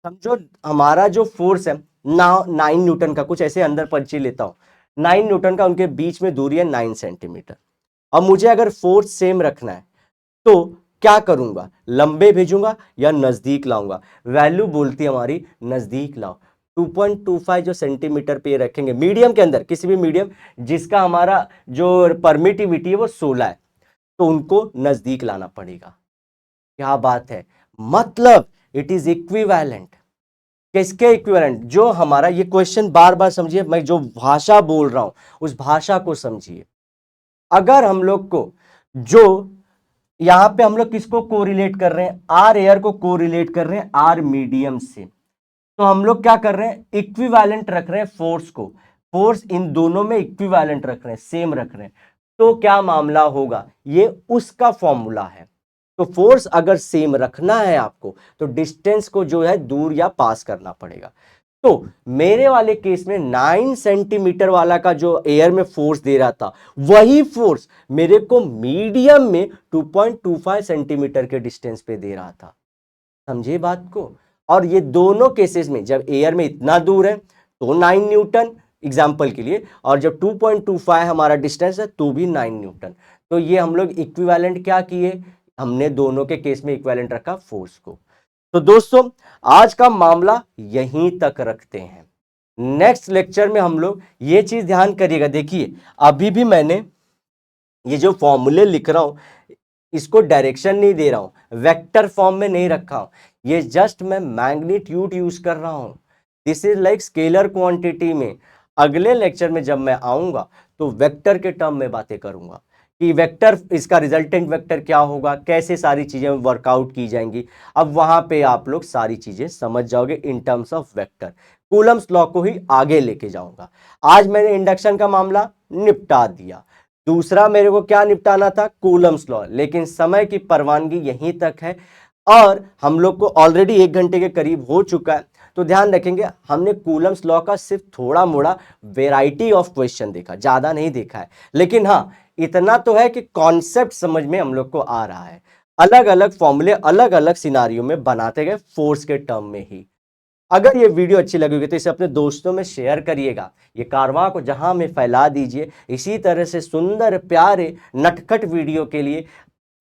समझो हमारा जो फोर्स है 9 न्यूटन का, कुछ ऐसे अंदर परिचय लेता हूं। 9 न्यूटन का, उनके बीच में दूरी है 9 सेंटीमीटर। अब मुझे अगर फोर्स सेम रखना है तो क्या करूंगा? लंबे भेजूंगा या नजदीक लाऊंगा? वैल्यू बोलती है हमारी नजदीक लाओ। 2.25 जो सेंटीमीटर पे रखेंगे मीडियम के अंदर, किसी भी मीडियम जिसका हमारा जो परमिटिविटी है वो 16 है, तो उनको नजदीक लाना पड़ेगा। क्या बात है, मतलब इट इज इक्विवेलेंट। किसके इक्विवेलेंट? जो हमारा, ये क्वेश्चन बार बार समझिए, मैं जो भाषा बोल रहा हूं उस भाषा को समझिए। अगर हम लोग को जो यहां पे हम लोग किसको कोरिलेट कर रहे हैं? आर एयर को कोरिलेट कर रहे हैं आर मीडियम से, तो हम लोग क्या कर रहे हैं? इक्विवेलेंट रख रहे हैं फोर्स को। फोर्स इन दोनों में इक्विवेलेंट रख रहे हैं, सेम रख रहे हैं। तो क्या मामला होगा? ये उसका फॉर्मूला है। तो फोर्स अगर सेम रखना है आपको, तो डिस्टेंस को जो है दूर या पास करना पड़ेगा। तो मेरे वाले केस में 9 सेंटीमीटर वाला का जो एयर में फोर्स दे रहा था, वही फोर्स मेरे को मीडियम में 2.25 सेंटीमीटर के डिस्टेंस पे दे रहा था। समझे बात को? और ये दोनों केसेस में जब एयर में इतना दूर है तो 9 न्यूटन एग्जाम्पल के लिए, और जब 2.25 हमारा डिस्टेंस है तो भी 9 न्यूटन। तो ये हम लोग इक्विवेलेंट क्या किए, हमने दोनों के केस में इक्विवेलेंट रखा फोर्स को। तो दोस्तों आज का मामला यहीं तक रखते हैं। नेक्स्ट लेक्चर में हम लोग ये चीज ध्यान करिएगा, देखिए अभी भी मैंने ये जो फॉर्मूले लिख रहा हूं इसको डायरेक्शन नहीं दे रहा हूं, वेक्टर फॉर्म में नहीं रखा हूं, ये जस्ट मैं मैग्नीट्यूड यूज कर रहा हूं। This is like scalar quantity में। अगले लेक्चर में जब मैं आऊंगा तो वेक्टर के टर्म में बातें करूंगा कि वेक्टर, इसका रिजल्टेंट वेक्टर क्या होगा, कैसे सारी चीजें वर्कआउट की जाएंगी। अब वहां पे आप लोग सारी चीजें समझ जाओगे in terms of vector. Coulomb's law को ही आगे लेके जाऊंगा। आज मैंने इंडक्शन का मामला निपटा दिया, दूसरा मेरे को क्या निपटाना था, कूलम्स लॉ, लेकिन समय की परवानगी यहीं तक है और हम लोग को ऑलरेडी 1 घंटे के करीब हो चुका है। तो ध्यान रखेंगे हमने कूलम्स लॉ का सिर्फ थोड़ा मोड़ा वेराइटी ऑफ क्वेश्चन देखा, ज्यादा नहीं देखा है, लेकिन हाँ इतना तो है कि कॉन्सेप्ट समझ में हम लोग को आ रहा है। अलग अलग फॉर्मूले अलग अलग सिनारियों में बनाते गए फोर्स के टर्म में ही। अगर ये वीडियो अच्छी लगी होगी तो इसे अपने दोस्तों में शेयर करिएगा, ये कारवां को जहां में फैला दीजिए। इसी तरह से सुंदर प्यारे नटखट वीडियो के लिए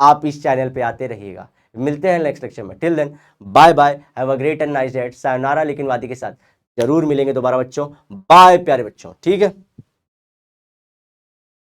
आप इस चैनल पे आते रहिएगा। मिलते हैं नेक्स्ट लेक्चर में, till then bye bye, have a great and nice day, sayonara लेकिन वादी के साथ जरूर मिलेंगे दोबारा बच्चों। बाय प्यारे बच्चों, ठीक है।